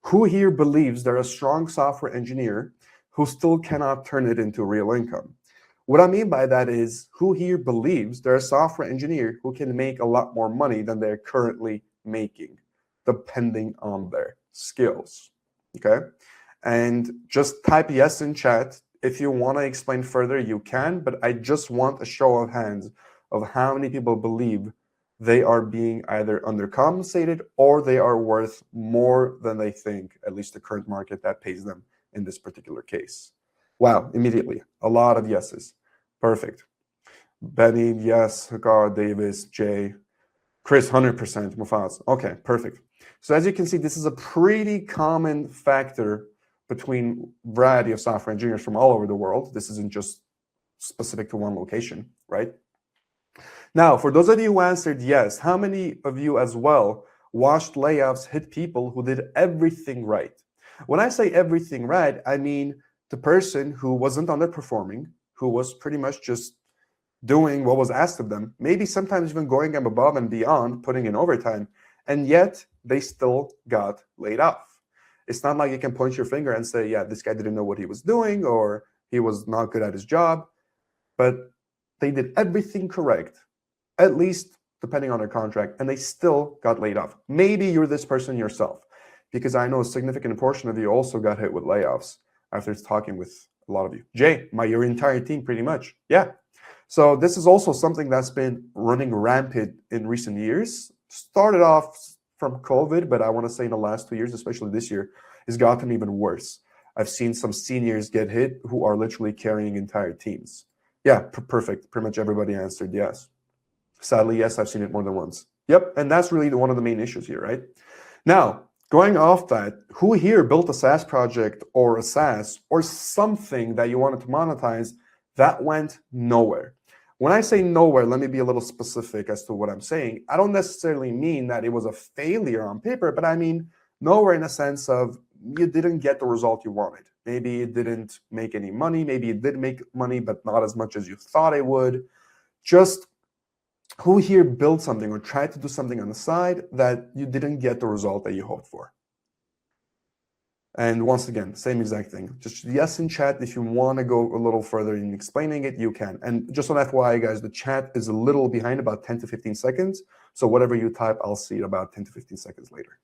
Who here believes they're a strong software engineer who still cannot turn it into real income? What I mean by that is, who here believes they're a software engineer who can make a lot more money than they're currently making, depending on their skills, okay? And just type yes in chat. If you want to explain further, you can, but I just want a show of hands of how many people believe they are being either undercompensated or they are worth more than they think, at least the current market that pays them in this particular case. Wow, immediately, a lot of yeses. Perfect. Benny, yes. Hagar, Davis, Jay, Chris, 100%, Mufaz. Okay, perfect. So as you can see, this is a pretty common factor between variety of software engineers from all over the world. This isn't just specific to one location, right? Now, for those of you who answered yes, how many of you as well watched layoffs hit people who did everything right? When I say everything right, I mean the person who wasn't underperforming, who was pretty much just doing what was asked of them, maybe sometimes even going above and beyond, putting in overtime, and yet they still got laid off. It's not like you can point your finger and say, yeah, this guy didn't know what he was doing, or he was not good at his job, but they did everything correct, at least depending on their contract, and they still got laid off. Maybe you're this person yourself, because I know a significant portion of you also got hit with layoffs after talking with a lot of you. Jay, your entire team pretty much, yeah. So this is also something that's been running rampant in recent years. Started off from COVID, but I want to say in the last 2 years, especially this year, it's gotten even worse. I've seen some seniors get hit who are literally carrying entire teams. Yeah, perfect. Pretty much everybody answered yes. Sadly, yes, I've seen it more than once. Yep, and that's really one of the main issues here, right? Now, going off that, who here built a SaaS project or a SaaS or something that you wanted to monetize that went nowhere? When I say nowhere, let me be a little specific as to what I'm saying. I don't necessarily mean that it was a failure on paper, but I mean nowhere in a sense of you didn't get the result you wanted. Maybe it didn't make any money. Maybe it did make money, but not as much as you thought it would. Just who here built something or tried to do something on the side that you didn't get the result that you hoped for? And once again, same exact thing. Just yes in chat. If you want to go a little further in explaining it, you can. And just on FYI, guys, the chat is a little behind, about 10 to 15 seconds. So whatever you type, I'll see it about 10 to 15 seconds later.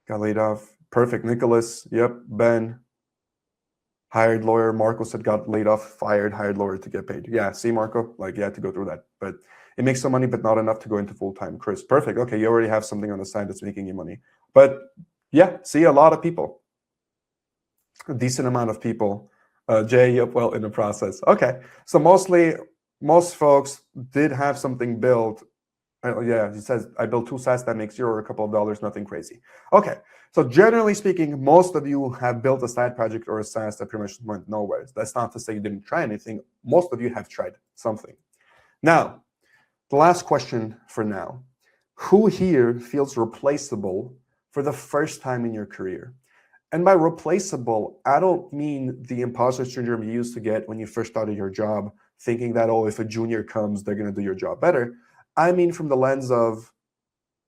Got laid off. Perfect. Nicholas. Yep. Ben. Hired lawyer. Marco said got laid off, fired, hired lawyer to get paid. Yeah, see, Marco? Like, you had to go through that. But it makes some money, but not enough to go into full-time. Chris. Perfect. Okay, you already have something on the side that's making you money. But yeah, see, a lot of people. A decent amount of people. Jay, yep, well, in the process. Okay, so most folks did have something built. Yeah, he says, I built 2 SaaS that makes $0 or a couple of dollars, nothing crazy. Okay, so generally speaking, most of you have built a side project or a SaaS that pretty much went nowhere. That's not to say you didn't try anything. Most of you have tried something. Now, the last question for now. Who here feels replaceable for the first time in your career? And by replaceable, I don't mean the imposter syndrome you used to get when you first started your job, thinking that, oh, if a junior comes, they're going to do your job better. I mean from the lens of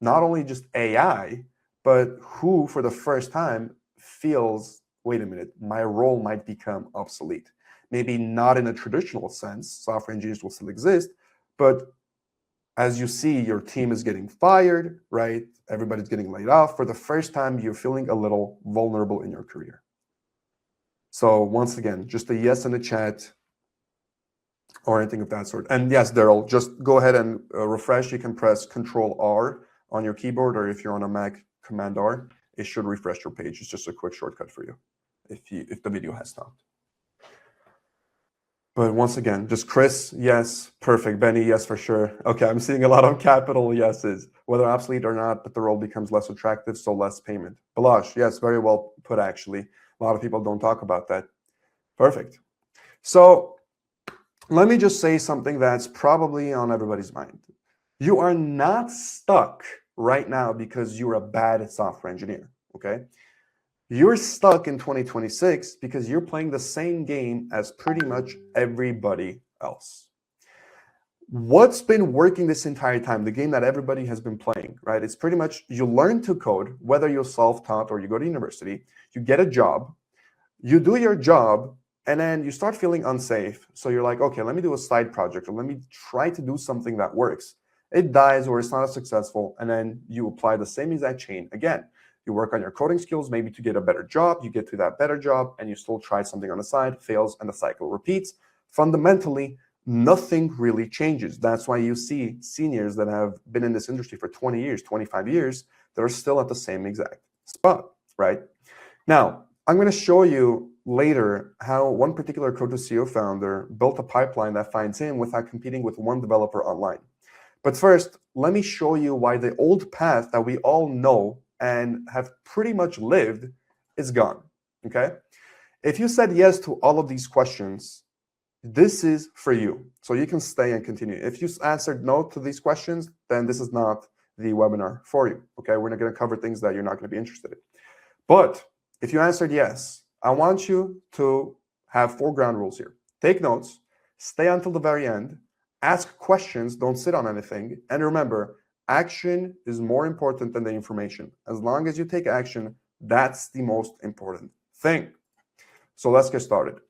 not only just AI, but who for the first time feels, wait a minute, my role might become obsolete. Maybe not in a traditional sense, software engineers will still exist, but as you see, your team is getting fired, right? Everybody's getting laid off. For the first time, you're feeling a little vulnerable in your career. So once again, just a yes in the chat or anything of that sort. And yes, Daryl, just go ahead and refresh. You can press Control-R on your keyboard, or if you're on a Mac, Command-R. It should refresh your page. It's just a quick shortcut for you if the video has stopped. But once again, just Chris, yes, perfect. Benny, yes, for sure. Okay, I'm seeing a lot of capital yeses, whether obsolete or not, but the role becomes less attractive, so less payment. Balash, yes, very well put, actually. A lot of people don't talk about that. Perfect. So let me just say something that's probably on everybody's mind. You are not stuck right now because you're a bad software engineer, okay? You're stuck in 2026 because you're playing the same game as pretty much everybody else. What's been working this entire time, the game that everybody has been playing, right? It's pretty much you learn to code, whether you're self-taught or you go to university, you get a job, you do your job, and then you start feeling unsafe. So you're like, okay, let me do a side project, or let me try to do something that works. It dies or it's not as successful, and then you apply the same exact chain again. You work on your coding skills, maybe to get a better job, you get to that better job, and you still try something on the side, fails, and the cycle repeats. Fundamentally, nothing really changes. That's why you see seniors that have been in this industry for 20 years, 25 years, that are still at the same exact spot, right? Now, I'm going to show you later how one particular Code2CO founder built a pipeline that finds him without competing with one developer online. But first, let me show you why the old path that we all know and have pretty much lived is gone, okay? If you said yes to all of these questions, this is for you. So you can stay and continue. If you answered no to these questions, then this is not the webinar for you, okay? We're not going to cover things that you're not going to be interested in. But if you answered yes, I want you to have 4 ground rules here. Take notes, stay until the very end, ask questions, don't sit on anything, and remember, action is more important than the information. As long as you take action, that's the most important thing. So let's get started.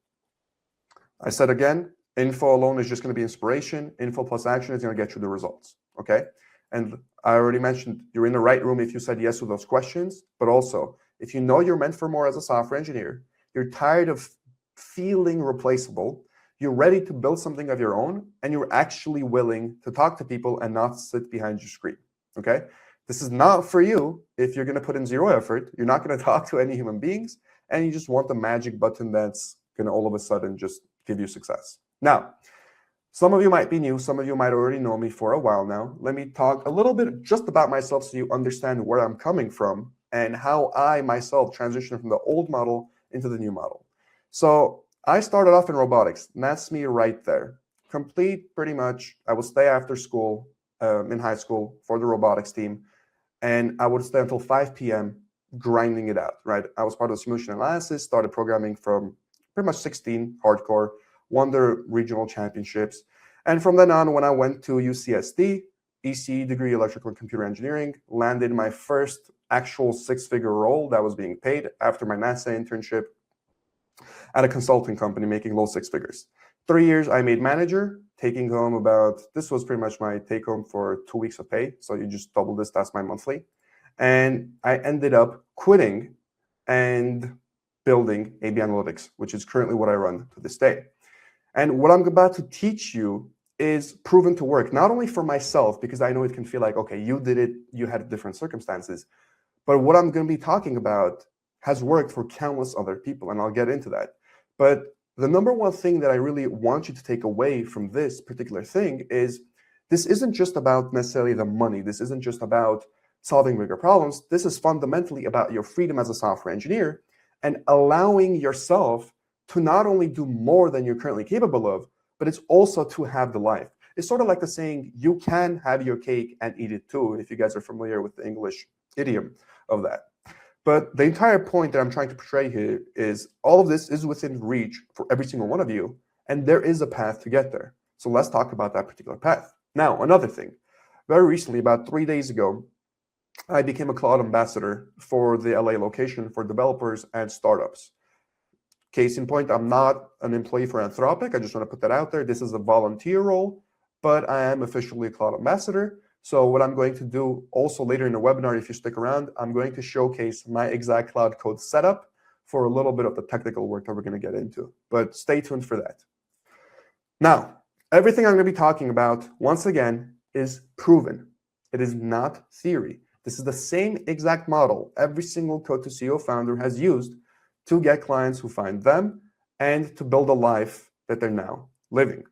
I said again, info alone is just going to be inspiration. Info plus action is going to get you the results, okay? And I already mentioned you're in the right room if you said yes to those questions, but also if you know you're meant for more as a software engineer, you're tired of feeling replaceable, you're ready to build something of your own, and you're actually willing to talk to people and not sit behind your screen, okay? This is not for you if you're going to put in 0 effort, you're not going to talk to any human beings, and you just want the magic button that's going to all of a sudden just give you success. Now, some of you might be new, some of you might already know me for a while now. Let me talk a little bit just about myself so you understand where I'm coming from and how I myself transitioned from the old model into the new model. So I started off in robotics, and that's me right there. Complete pretty much, I would stay after school, in high school for the robotics team, and I would stay until 5 p.m. grinding it out, right? I was part of the simulation analysis, started programming from pretty much 16, hardcore, won the regional championships. And from then on, when I went to UCSD, ECE degree, electrical and computer engineering, landed my first actual 6-figure role that was being paid after my NASA internship at a consulting company making low 6 figures. 3 years, I made manager, taking home about, this was pretty much my take home for 2 weeks of pay. So you just double this, that's my monthly. And I ended up quitting and building AB Analytics, which is currently what I run to this day. And what I'm about to teach you is proven to work, not only for myself, because I know it can feel like, okay, you did it, you had different circumstances, but what I'm going to be talking about has worked for countless other people, and I'll get into that. But the number one thing that I really want you to take away from this particular thing is this isn't just about necessarily the money. This isn't just about solving bigger problems. This is fundamentally about your freedom as a software engineer and allowing yourself to not only do more than you're currently capable of, but it's also to have the life. It's sort of like the saying, you can have your cake and eat it too, if you guys are familiar with the English idiom of that. But the entire point that I'm trying to portray here is all of this is within reach for every single one of you, and there is a path to get there. So let's talk about that particular path. Now, another thing, very recently, about 3 days ago, I became a cloud ambassador for the LA location for developers and startups. Case in point, I'm not an employee for Anthropic. I just want to put that out there. This is a volunteer role, but I am officially a cloud ambassador. So what I'm going to do also later in the webinar, if you stick around, I'm going to showcase my exact cloud code setup for a little bit of the technical work that we're going to get into. But stay tuned for that. Now, everything I'm going to be talking about, once again, is proven. It is not theory. This is the same exact model every single Code2CO founder has used to get clients who find them and to build a life that they're now living.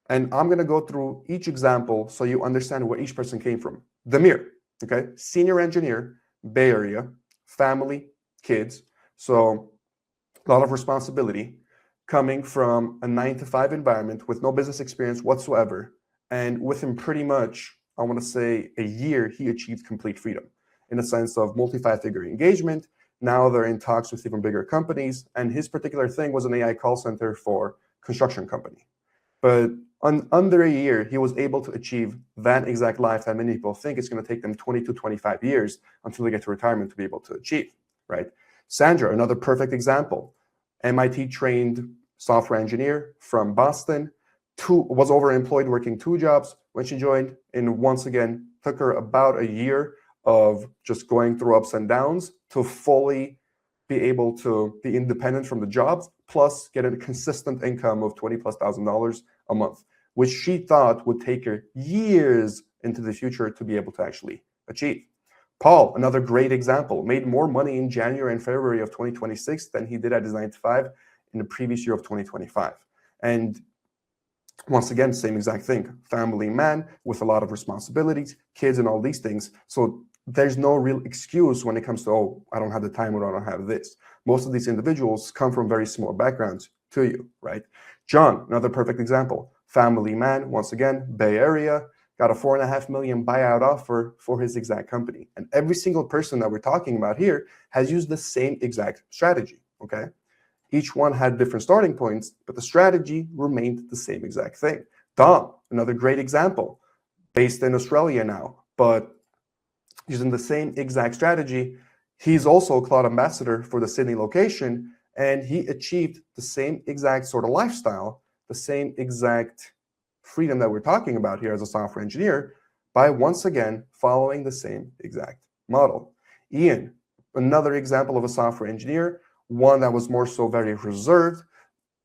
And I'm going to go through each example so you understand where each person came from. Damir, okay, senior engineer, Bay Area, family, kids, so a lot of responsibility, coming from a 9-to-5 environment with no business experience whatsoever. And within pretty much, I want to say, a year, he achieved complete freedom in the sense of multi-5-figure engagement. Now they're in talks with even bigger companies. And his particular thing was an AI call center for construction company. But under a year, he was able to achieve that exact life that many people think it's going to take them 20 to 25 years until they get to retirement to be able to achieve, right? Sandra, another perfect example, MIT trained software engineer from Boston, was overemployed working 2 jobs when she joined, and once again, took her about a year of just going through ups and downs to fully be able to be independent from the jobs, plus get a consistent income of $20,000+ a month, which she thought would take her years into the future to be able to actually achieve. Paul, another great example, made more money in January and February of 2026 than he did at his 9 to 5 in the previous year of 2025. And once again, same exact thing, family man with a lot of responsibilities, kids and all these things. So there's no real excuse when it comes to, oh, I don't have the time or I don't have this. Most of these individuals come from very similar backgrounds to you, right? John, another perfect example, family man, once again, Bay Area, got a $4.5 million buyout offer for his exact company. And every single person that we're talking about here has used the same exact strategy, okay? Each one had different starting points, but the strategy remained the same exact thing. Dom, another great example, based in Australia now, but using the same exact strategy. He's also a cloud ambassador for the Sydney location, and he achieved the same exact sort of lifestyle, the same exact freedom that we're talking about here as a software engineer by once again following the same exact model. Ian, another example of a software engineer, one that was more so very reserved,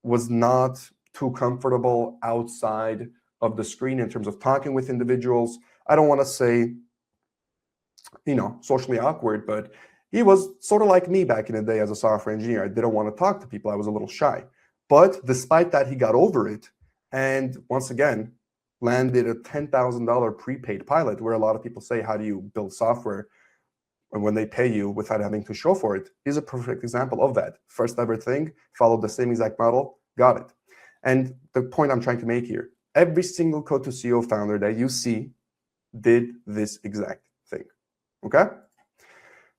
was not too comfortable outside of the screen in terms of talking with individuals. I don't want to say, socially awkward, but he was sort of like me back in the day as a software engineer. I didn't want to talk to people. I was a little shy. But despite that, he got over it. And once again, landed a $10,000 prepaid pilot, where a lot of people say, how do you build software when they pay you without having to show for it? He's a perfect example of that. First ever thing, followed the same exact model, got it. And the point I'm trying to make here, every single Code to CEO founder that you see did this exact thing, okay?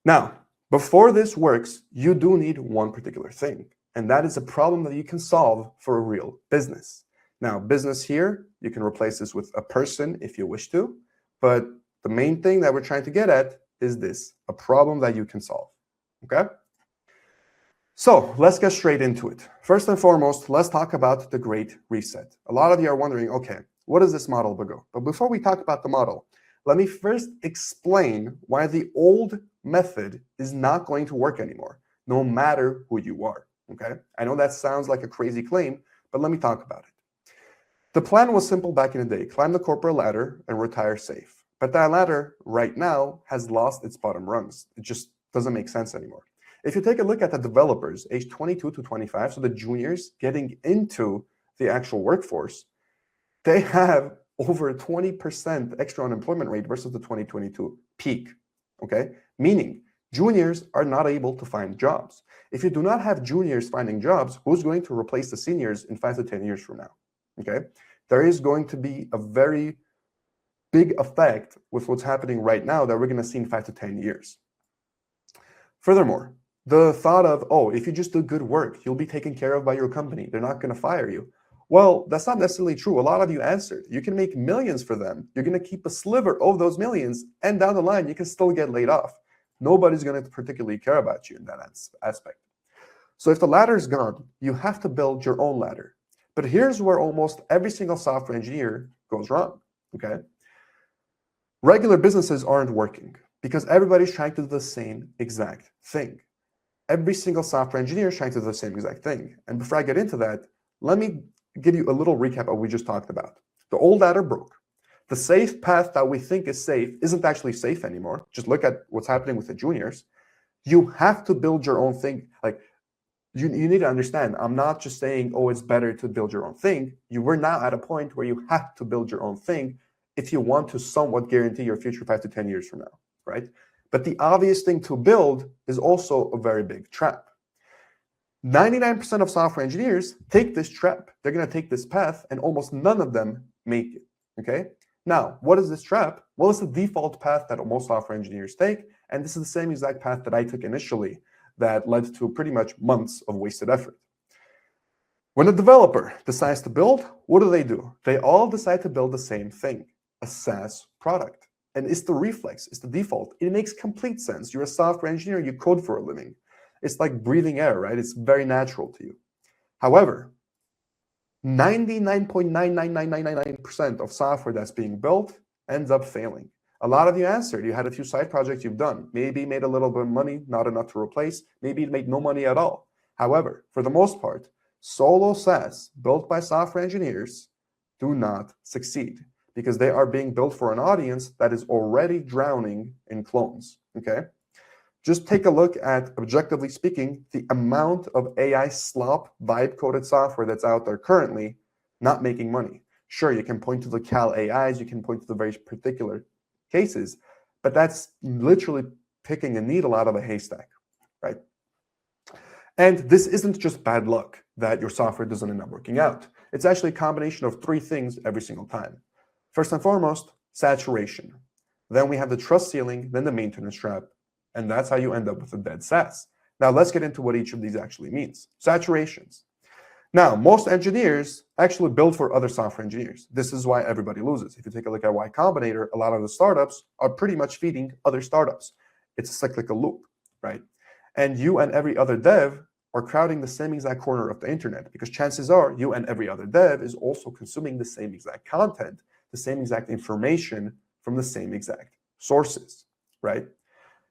Now, before this works, you do need one particular thing, and that is a problem that you can solve for a real business. Now, business here, you can replace this with a person if you wish to, but the main thing that we're trying to get at is this, a problem that you can solve, okay? So let's get straight into it. First and foremost, let's talk about the Great Reset. A lot of you are wondering, okay, what is this model, Bago? But before we talk about the model, let me first explain why the old method is not going to work anymore, no matter who you are, okay? I know that sounds like a crazy claim, but let me talk about it. The plan was simple back in the day, climb the corporate ladder and retire safe. But that ladder right now has lost its bottom rungs. It just doesn't make sense anymore. If you take a look at the developers, age 22 to 25, so the juniors getting into the actual workforce, they have over a 20% extra unemployment rate versus the 2022 peak, okay? Meaning juniors are not able to find jobs. If you do not have juniors finding jobs, who's going to replace the seniors in 5 to 10 years from now, okay? There is going to be a very big effect with what's happening right now that we're going to see in 5 to 10 years. Furthermore, the thought of, oh, if you just do good work, you'll be taken care of by your company. They're not going to fire you. Well, that's not necessarily true. A lot of you answered. You can make millions for them. You're going to keep a sliver of those millions, and down the line, you can still get laid off. Nobody's going to particularly care about you in that aspect. So if the ladder is gone, you have to build your own ladder. But here's where almost every single software engineer goes wrong, okay? Regular businesses aren't working because everybody's trying to do the same exact thing. Every single software engineer is trying to do the same exact thing. And before I get into that, let me give you a little recap of what we just talked about. The old ladder broke. The safe path that we think is safe isn't actually safe anymore. Just look at what's happening with the juniors. You have to build your own thing. Like, you need to understand, I'm not just saying, oh, it's better to build your own thing. You were now at a point where you have to build your own thing if you want to somewhat guarantee your future 5 to 10 years from now, right? But the obvious thing to build is also a very big trap. 99% of software engineers take this trap. They're going to take this path, and almost none of them make it, okay? Now, what is this trap? Well, it's the default path that most software engineers take, and this is the same exact path that I took initially that led to pretty much months of wasted effort. When a developer decides to build, what do? They all decide to build the same thing, a SaaS product. And it's the reflex, it's the default. It makes complete sense. You're a software engineer, you code for a living. It's like breathing air, right? It's very natural to you. However, 99.99999% of software that's being built ends up failing. A lot of you answered. You had a few side projects you've done. Maybe you made a little bit of money, not enough to replace. Maybe you made no money at all. However, for the most part, solo SaaS built by software engineers do not succeed because they are being built for an audience that is already drowning in clones, okay? Just take a look at, objectively speaking, the amount of AI slop vibe-coded software that's out there currently not making money. Sure, you can point to the Cal AIs, you can point to the very particular cases, but that's literally picking a needle out of a haystack, right? And this isn't just bad luck that your software doesn't end up working out. It's actually a combination of three things every single time. First and foremost, saturation. Then we have the trust ceiling, then the maintenance trap, and that's how you end up with a dead SaaS. Now let's get into what each of these actually means. Saturations. Now, most engineers actually build for other software engineers. This is why everybody loses. If you take a look at Y Combinator, a lot of the startups are pretty much feeding other startups. It's a cyclical loop, right? And you and every other dev are crowding the same exact corner of the internet because chances are you and every other dev is also consuming the same exact content, the same exact information from the same exact sources, right?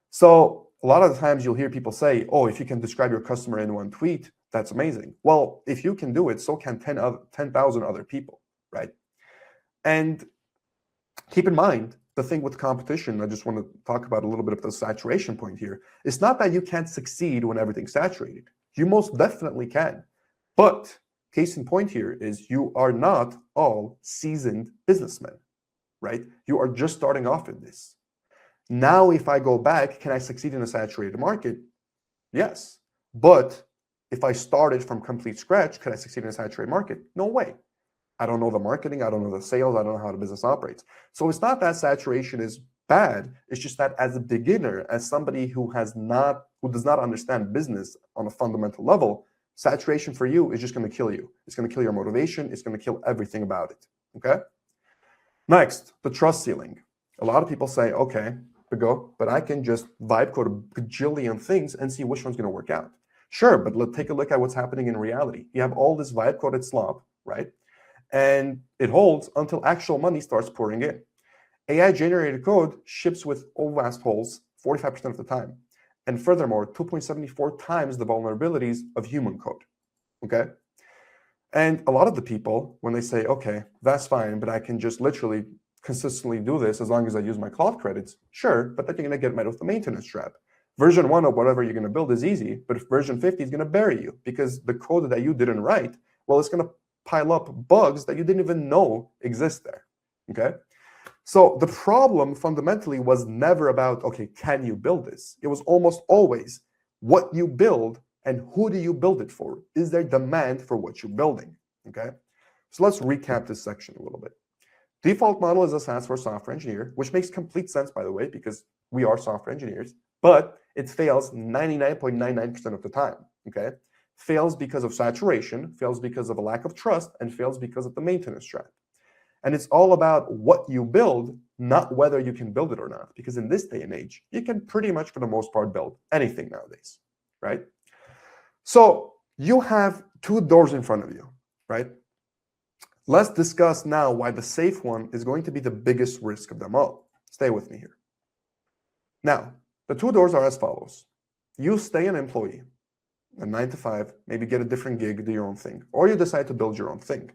So a lot of the times you'll hear people say, oh, if you can describe your customer in one tweet, that's amazing. Well, if you can do it, so can 10,000 other people, right? And keep in mind, the thing with competition, I just want to talk about a little bit of the saturation point here. It's not that you can't succeed when everything's saturated. You most definitely can. But case in point here is you are not all seasoned businessmen, right? You are just starting off in this. Now, if I go back, can I succeed in a saturated market? Yes. But if I started from complete scratch, could I succeed in a saturated market? No way. I don't know the marketing, I don't know the sales, I don't know how the business operates. So it's not that saturation is bad. It's just that as a beginner, as somebody who does not understand business on a fundamental level, saturation for you is just going to kill you. It's going to kill your motivation. It's going to kill everything about it. Okay. Next, the trust ceiling. A lot of people say, okay, but I can just vibe code a bajillion things and see which one's going to work out. Sure, but let's take a look at what's happening in reality. You have all this vibe coded slop, right? And it holds until actual money starts pouring in. AI-generated code ships with vast holes 45% of the time. And furthermore, 2.74 times the vulnerabilities of human code, okay? And a lot of the people, when they say, okay, that's fine, but I can just literally consistently do this as long as I use my cloud credits, sure, but then you're going to get met with the maintenance trap. Version 1 of whatever you're going to build is easy, but if version 50 is going to bury you because the code that you didn't write, well, it's going to pile up bugs that you didn't even know exist there, okay? So the problem fundamentally was never about, okay, can you build this? It was almost always what you build and who do you build it for? Is there demand for what you're building, okay? So let's recap this section a little bit. Default model is a SaaS for software engineer, which makes complete sense, by the way, because we are software engineers, but it fails 99.99% of the time, okay? Fails because of saturation, fails because of a lack of trust, and fails because of the maintenance trap. And it's all about what you build, not whether you can build it or not, because in this day and age, you can pretty much, for the most part, build anything nowadays, right? So you have two doors in front of you, right? Let's discuss now why the safe one is going to be the biggest risk of them all. Stay with me here. Now, the two doors are as follows. You stay an employee, a 9 to 5, maybe get a different gig, do your own thing, or you decide to build your own thing.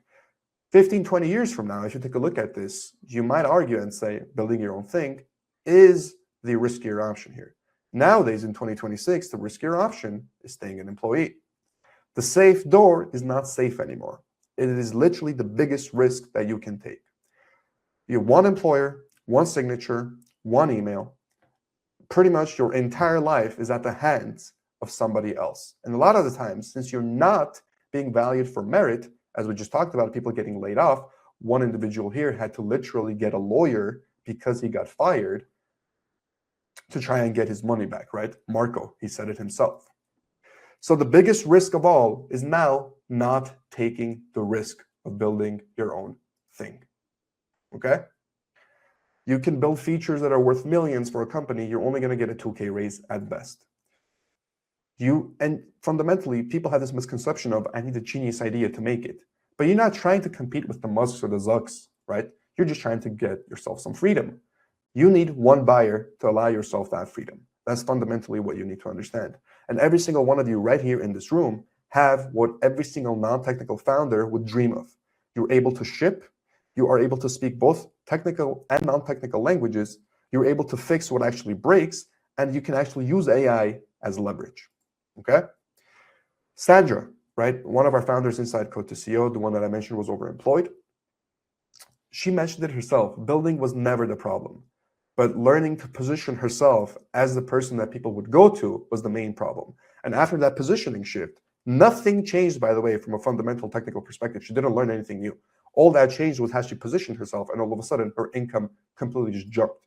15, 20 years from now, if you take a look at this, you might argue and say building your own thing is the riskier option here. Nowadays, in 2026, the riskier option is staying an employee. The safe door is not safe anymore. It is literally the biggest risk that you can take. You have one employer, one signature, one email. Pretty much your entire life is at the hands of somebody else. And a lot of the times, since you're not being valued for merit, as we just talked about, people getting laid off, one individual here had to literally get a lawyer because he got fired to try and get his money back, right? Marco, he said it himself. So the biggest risk of all is now not taking the risk of building your own thing. Okay? You can build features that are worth millions for a company. You're only going to get a 2K raise at best. And fundamentally, people have this misconception of, I need a genius idea to make it. But you're not trying to compete with the Musks or the Zucks, right? You're just trying to get yourself some freedom. You need one buyer to allow yourself that freedom. That's fundamentally what you need to understand. And every single one of you right here in this room have what every single non-technical founder would dream of. You're able to ship. You are able to speak both technical and non-technical languages. You're able to fix what actually breaks, and you can actually use AI as leverage. Okay? Sandra, right? One of our founders inside Code to CEO, the one that I mentioned was overemployed. She mentioned it herself. Building was never the problem, but learning to position herself as the person that people would go to was the main problem. And after that positioning shift, nothing changed, by the way, from a fundamental technical perspective. She didn't learn anything new. All that changed was how she positioned herself, and all of a sudden, her income completely just jumped.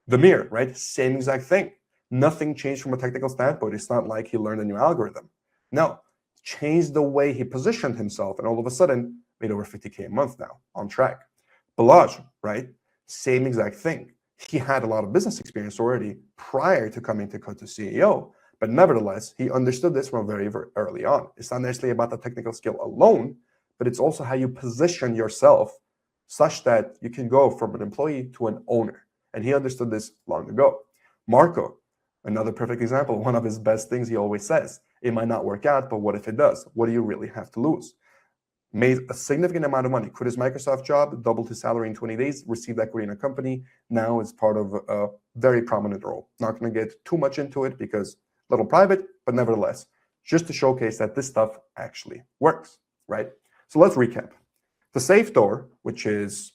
Damir, right? Same exact thing. Nothing changed from a technical standpoint. It's not like he learned a new algorithm. No, changed the way he positioned himself, and all of a sudden, made over 50K a month now, on track. Balaj, right? Same exact thing. He had a lot of business experience already prior to coming to Code to CEO, but nevertheless, he understood this from very, very early on. It's not necessarily about the technical skill alone, but it's also how you position yourself such that you can go from an employee to an owner. And he understood this long ago. Marco, another perfect example. One of his best things he always says, it might not work out, but what if it does? What do you really have to lose? Made a significant amount of money, quit his Microsoft job, doubled his salary in 20 days, received equity in a company, now is part of a very prominent role. Not going to get too much into it because a little private, but nevertheless, just to showcase that this stuff actually works, right? So let's recap. The safe door, which is,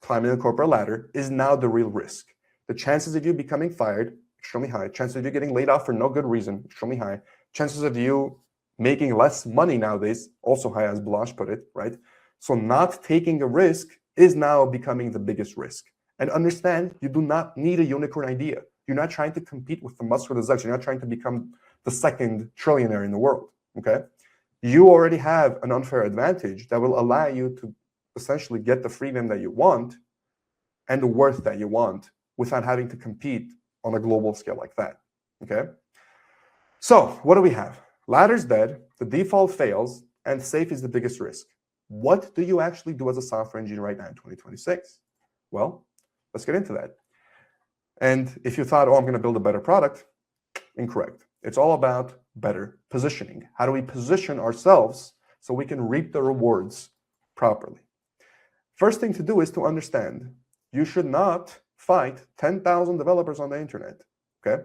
climbing the corporate ladder, is now the real risk. The chances of you becoming fired, extremely high. Chances of you getting laid off for no good reason, extremely high. Chances of you making less money nowadays, also high, as Balazs put it, right? So not taking a risk is now becoming the biggest risk. And understand, you do not need a unicorn idea. You're not trying to compete with the Musk or the Zucks. You're not trying to become the second trillionaire in the world, okay? You already have an unfair advantage that will allow you to essentially get the freedom that you want and the worth that you want without having to compete on a global scale like that, okay? So what do we have? Ladder's dead, the default fails, and safe is the biggest risk. What do you actually do as a software engineer right now in 2026? Well, let's get into that. And if you thought, I'm going to build a better product, incorrect. It's all about better positioning. How do we position ourselves so we can reap the rewards properly? First thing to do is to understand you should not fight 10,000 developers on the internet, okay?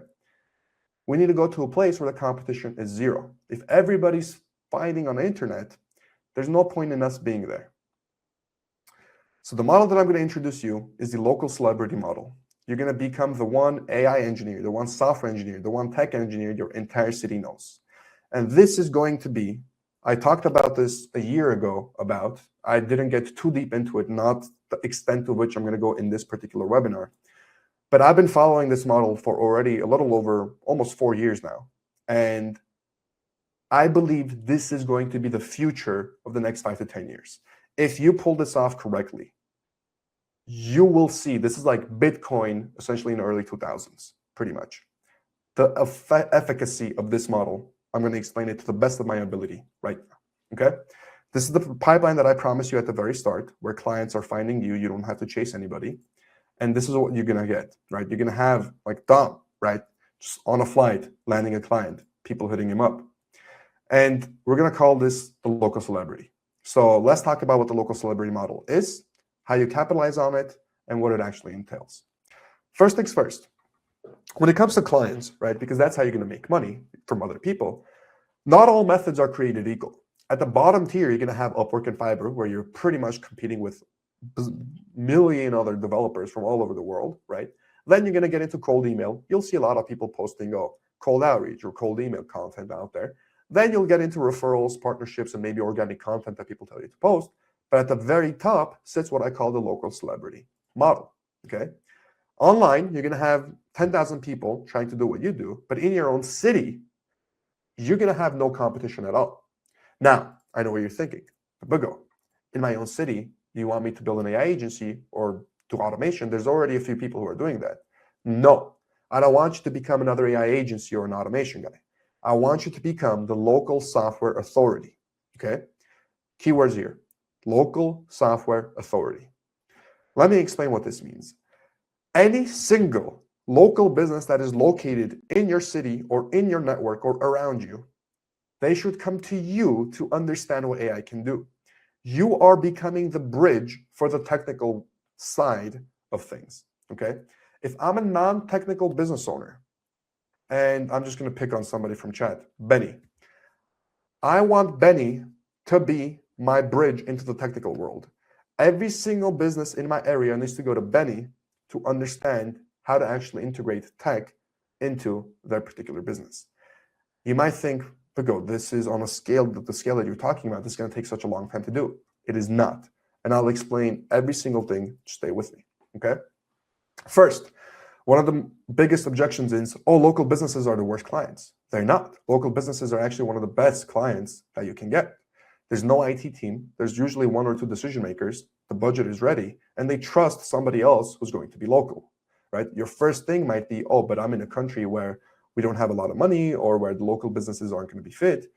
We need to go to a place where the competition is zero. If everybody's fighting on the internet, there's no point in us being there. So the model that I'm going to introduce you is the local celebrity model. You're going to become the one AI engineer, the one software engineer, the one tech engineer your entire city knows. And this is going to be, I talked about this a year ago I didn't get too deep into it, not the extent to which I'm going to go in this particular webinar. But I've been following this model for already a little over almost 4 years now. And I believe this is going to be the future of the next 5 to 10 years. If you pull this off correctly, you will see, this is like Bitcoin essentially in the early 2000s, pretty much. The efficacy of this model, I'm going to explain it to the best of my ability right now, okay? This is the pipeline that I promised you at the very start, where clients are finding you. You don't have to chase anybody. And this is what you're going to get, right? You're going to have like Dom, right? Just on a flight, landing a client, people hitting him up. And we're going to call this the local celebrity. So let's talk about what the local celebrity model is, how you capitalize on it, and what it actually entails. First things first, when it comes to clients, right? Because that's how you're going to make money from other people. Not all methods are created equal. At the bottom tier, you're going to have Upwork and Fiverr, where you're pretty much competing with million other developers from all over the world, right? Then you're going to get into cold email. You'll see a lot of people posting cold outreach or cold email content out there. Then you'll get into referrals, partnerships, and maybe organic content that people tell you to post. But at the very top sits what I call the local celebrity model, okay? Online, you're going to have 10,000 people trying to do what you do, but in your own city, you're going to have no competition at all. Now, I know what you're thinking. Bugo, in my own city, you want me to build an AI agency or do automation? There's already a few people who are doing that. No, I don't want you to become another AI agency or an automation guy. I want you to become the local software authority, okay? Keywords here, local software authority. Let me explain what this means. Any single local business that is located in your city or in your network or around you, they should come to you to understand what AI can do. You are becoming the bridge for the technical side of things, okay? If I'm a non-technical business owner, and I'm just going to pick on somebody from chat, Benny. I want Benny to be my bridge into the technical world. Every single business in my area needs to go to Benny to understand how to actually integrate tech into their particular business. You might think, Pago, this is on a scale, the scale that you're talking about, this is going to take such a long time to do. It is not. And I'll explain every single thing. Stay with me, okay? First, one of the biggest objections is, oh, local businesses are the worst clients. They're not. Local businesses are actually one of the best clients that you can get. There's no IT team. There's usually one or two decision makers. The budget is ready, and they trust somebody else who's going to be local, right? Your first thing might be, oh, but I'm in a country where we don't have a lot of money or where the local businesses aren't going to be fit.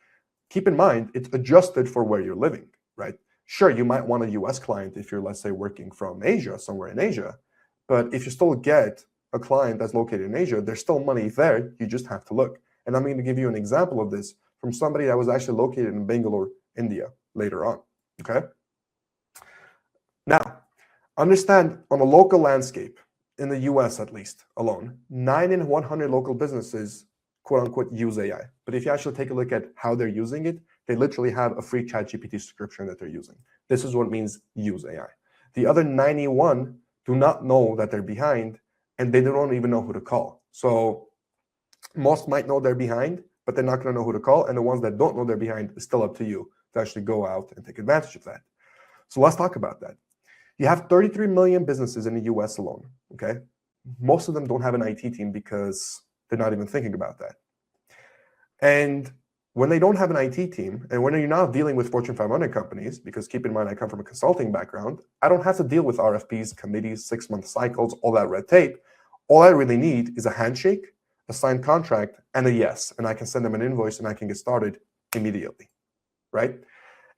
Keep in mind, it's adjusted for where you're living, right? Sure, you might want a US client if you're, let's say, working from Asia, somewhere in Asia. But if you still get a client that's located in Asia, there's still money there. You just have to look. And I'm going to give you an example of this from somebody that was actually located in Bangalore, India, later on, okay? Now, understand on a local landscape, in the US at least alone, 9 in 100 local businesses, quote unquote, use AI. But if you actually take a look at how they're using it, they literally have a free ChatGPT subscription that they're using. This is what it means use AI. The other 91 do not know that they're behind, and they don't even know who to call. So most might know they're behind, but they're not going to know who to call. And the ones that don't know they're behind, is still up to you to actually go out and take advantage of that. So let's talk about that. You have 33 million businesses in the US alone, okay? Most of them don't have an IT team because they're not even thinking about that. And when they don't have an IT team, and when you're not dealing with Fortune 500 companies, because keep in mind, I come from a consulting background, I don't have to deal with RFPs, committees, 6-month cycles, all that red tape. All I really need is a handshake, a signed contract, and a yes. And I can send them an invoice and I can get started immediately, right?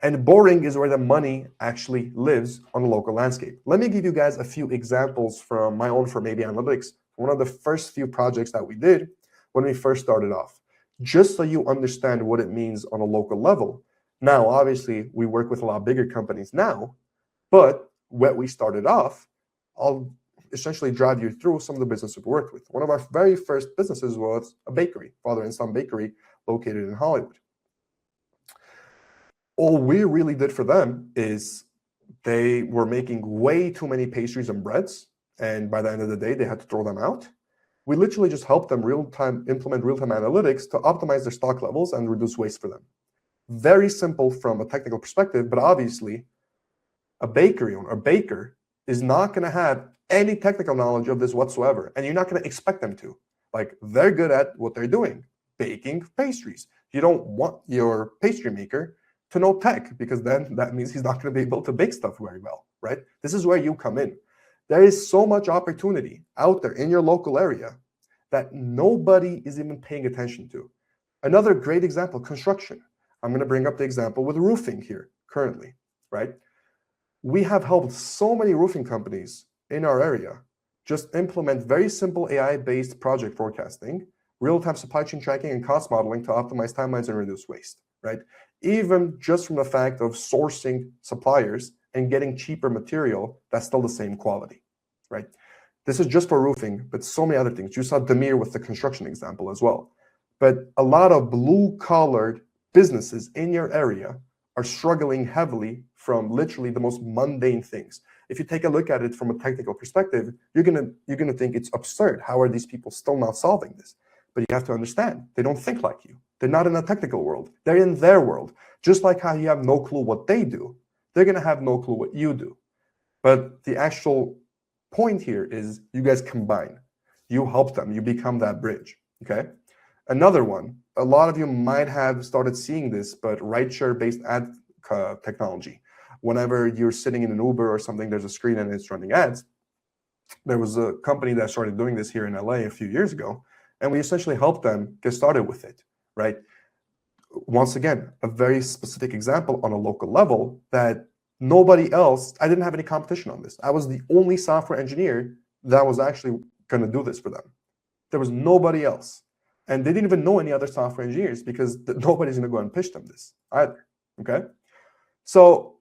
And boring is where the money actually lives on the local landscape. Let me give you guys a few examples from my own for Maybe Analytics. One of the first few projects that we did when we first started off, just so you understand what it means on a local level. Now, obviously, we work with a lot bigger companies now, but when we started off, I'll essentially drive you through some of the businesses we worked with. One of our very first businesses was a bakery, father and son bakery, located in Hollywood. All we really did for them is they were making way too many pastries and breads, and by the end of the day, they had to throw them out. We literally just helped them implement real-time analytics to optimize their stock levels and reduce waste for them. Very simple from a technical perspective, but obviously, a bakery owner, a baker, is not going to have any technical knowledge of this whatsoever, and you're not going to expect them to. Like, they're good at what they're doing, baking pastries. You don't want your pastry maker to know tech, because then that means he's not going to be able to bake stuff very well, right? This is where you come in. There is so much opportunity out there in your local area that nobody is even paying attention to. Another great example, construction. I'm going to bring up the example with roofing here currently, right? We have helped so many roofing companies in our area just implement very simple AI-based project forecasting, real-time supply chain tracking, and cost modeling to optimize timelines and reduce waste, right? Even just from the fact of sourcing suppliers and getting cheaper material that's still the same quality, right? This is just for roofing, but so many other things. You saw Demir with the construction example as well. But a lot of blue-collared businesses in your area are struggling heavily from literally the most mundane things. If you take a look at it from a technical perspective, you're gonna think it's absurd. How are these people still not solving this? But you have to understand, they don't think like you. They're not in a technical world. They're in their world. Just like how you have no clue what they do, they're going to have no clue what you do. But the actual point here is you guys combine. You help them. You become that bridge, okay? Another one, a lot of you might have started seeing this, but rideshare-based ad technology. Whenever you're sitting in an Uber or something, there's a screen and it's running ads. There was a company that started doing this here in LA a few years ago, and we essentially helped them get started with it, right? Once again, a very specific example on a local level that nobody else, I didn't have any competition on this. I was the only software engineer that was actually going to do this for them. There was nobody else. And they didn't even know any other software engineers because nobody's going to go and pitch them this either, okay? So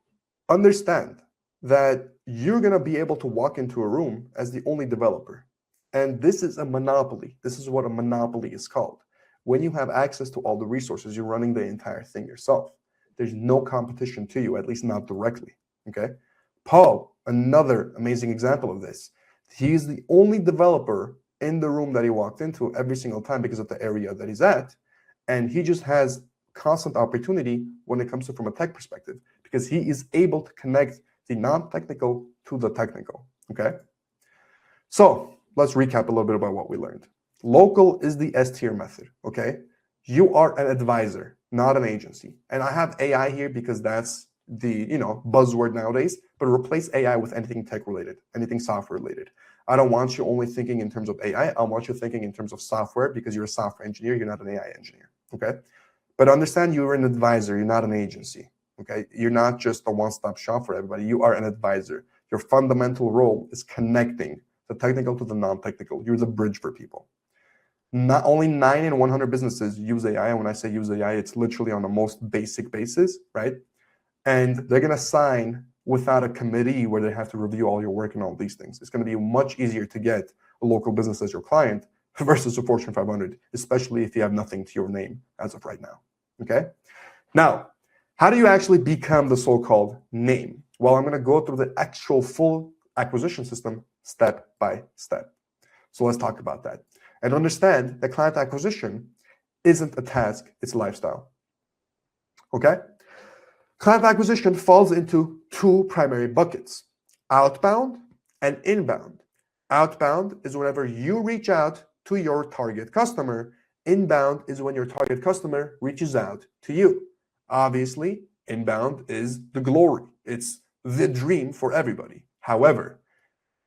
understand that you're going to be able to walk into a room as the only developer. And this is a monopoly. This is what a monopoly is called. When you have access to all the resources, you're running the entire thing yourself. There's no competition to you, at least not directly, okay? Paul, another amazing example of this. He's the only developer in the room that he walked into every single time because of the area that he's at. And he just has constant opportunity when it comes to from a tech perspective, because he is able to connect the non-technical to the technical, okay? So let's recap a little bit about what we learned. Local is the S-tier method, okay? You are an advisor, not an agency. And I have AI here because that's the buzzword nowadays, but replace AI with anything tech related, anything software related. I don't want you only thinking in terms of AI. I want you thinking in terms of software because you're a software engineer, you're not an AI engineer, okay? But understand you're an advisor, you're not an agency, okay? You're not just a one-stop shop for everybody. You are an advisor. Your fundamental role is connecting the technical to the non-technical. You're the bridge for people. Not only 9 in 100 businesses use AI. And when I say use AI, it's literally on the most basic basis, right? And they're going to sign without a committee where they have to review all your work and all these things. It's going to be much easier to get a local business as your client versus a Fortune 500, especially if you have nothing to your name as of right now, okay? Now, how do you actually become the so-called name? Well, I'm going to go through the actual full acquisition system step by step. So let's talk about that. And understand that client acquisition isn't a task, it's a lifestyle, okay? Client acquisition falls into two primary buckets, outbound and inbound. Outbound is whenever you reach out to your target customer. Inbound is when your target customer reaches out to you. Obviously, inbound is the glory. It's the dream for everybody. However,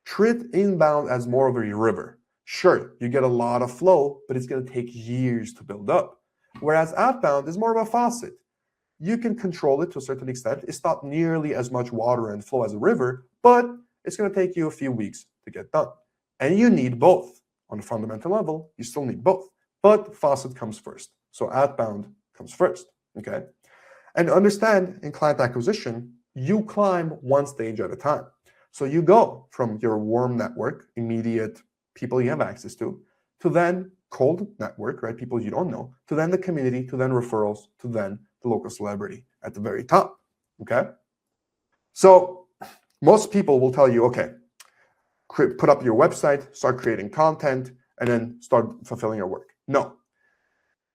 treat inbound as more of a river. Sure, you get a lot of flow, but it's going to take years to build up. Whereas outbound is more of a faucet. You can control it to a certain extent. It's not nearly as much water and flow as a river, but it's going to take you a few weeks to get done. And you need both. On a fundamental level, you still need both. But faucet comes first. So outbound comes first, okay? And understand, in client acquisition, you climb one stage at a time. So you go from your warm network, immediate people you have access to then cold network, right? People you don't know, to then the community, to then referrals, to then the local celebrity at the very top, okay? So most people will tell you, okay, put up your website, start creating content, and then start fulfilling your work. No.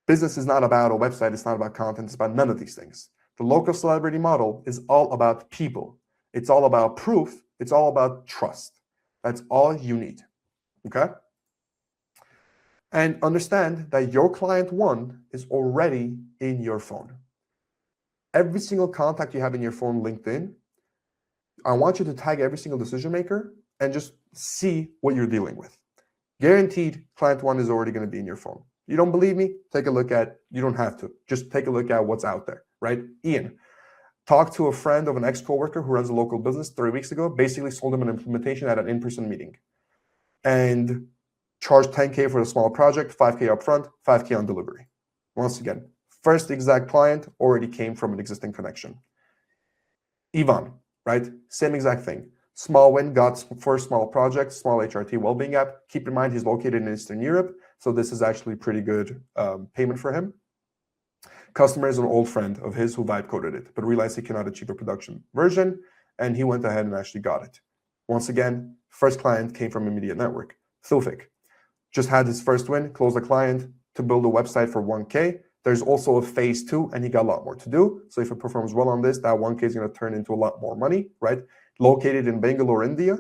Business is not about a website, it's not about content, it's about none of these things. The local celebrity model is all about people. It's all about proof, it's all about trust. That's all you need, okay? And understand that your client one is already in your phone. Every single contact you have in your phone LinkedIn, I want you to tag every single decision maker and just see what you're dealing with. Guaranteed, client one is already going to be in your phone. You don't believe me? Take a look at, you don't have to, just take a look at what's out there, right? Ian, talked to a friend of an ex-coworker who runs a local business 3 weeks ago, basically sold him an implementation at an in-person meeting and charged 10K for a small project, 5K upfront, 5K on delivery. Once again, first exact client already came from an existing connection. Ivan, right? Same exact thing. Small win, got first small project, small HRT well-being app. Keep in mind, he's located in Eastern Europe, so this is actually pretty good payment for him. Customer is an old friend of his who vibe coded it, but realized he cannot achieve a production version, and he went ahead and actually got it. Once again, first client came from immediate network. Thufik just had his first win, closed a client to build a website for 1K. There's also a phase 2, and he got a lot more to do. So if it performs well on this, that 1K is going to turn into a lot more money, right? Located in Bangalore, India.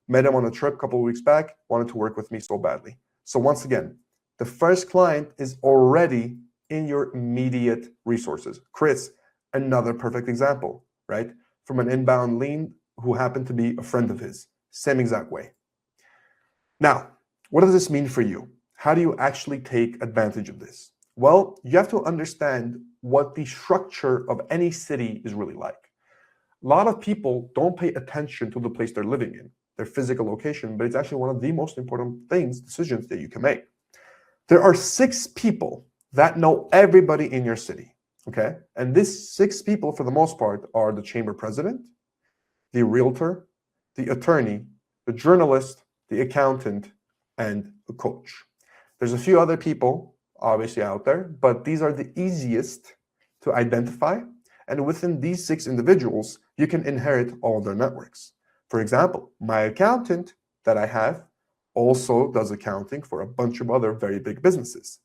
Met him on a trip a couple of weeks back, wanted to work with me so badly. So once again, The first client is already in your immediate resources. Chris, another perfect example, right? From an inbound lead who happened to be a friend of his. Same exact way. Now, what does this mean for you? How do you actually take advantage of this? Well, you have to understand what the structure of any city is really like. A lot of people don't pay attention to the place they're living in, their physical location, but it's actually one of the most important decisions that you can make. There are 6 people that know everybody in your city, okay? And these 6 people, for the most part, are the chamber president, the realtor, the attorney, the journalist, the accountant, and the coach. There's a few other people, obviously, out there, but these are the easiest to identify. And within these 6 individuals, you can inherit all their networks. For example, my accountant that I have also does accounting for a bunch of other very big businesses.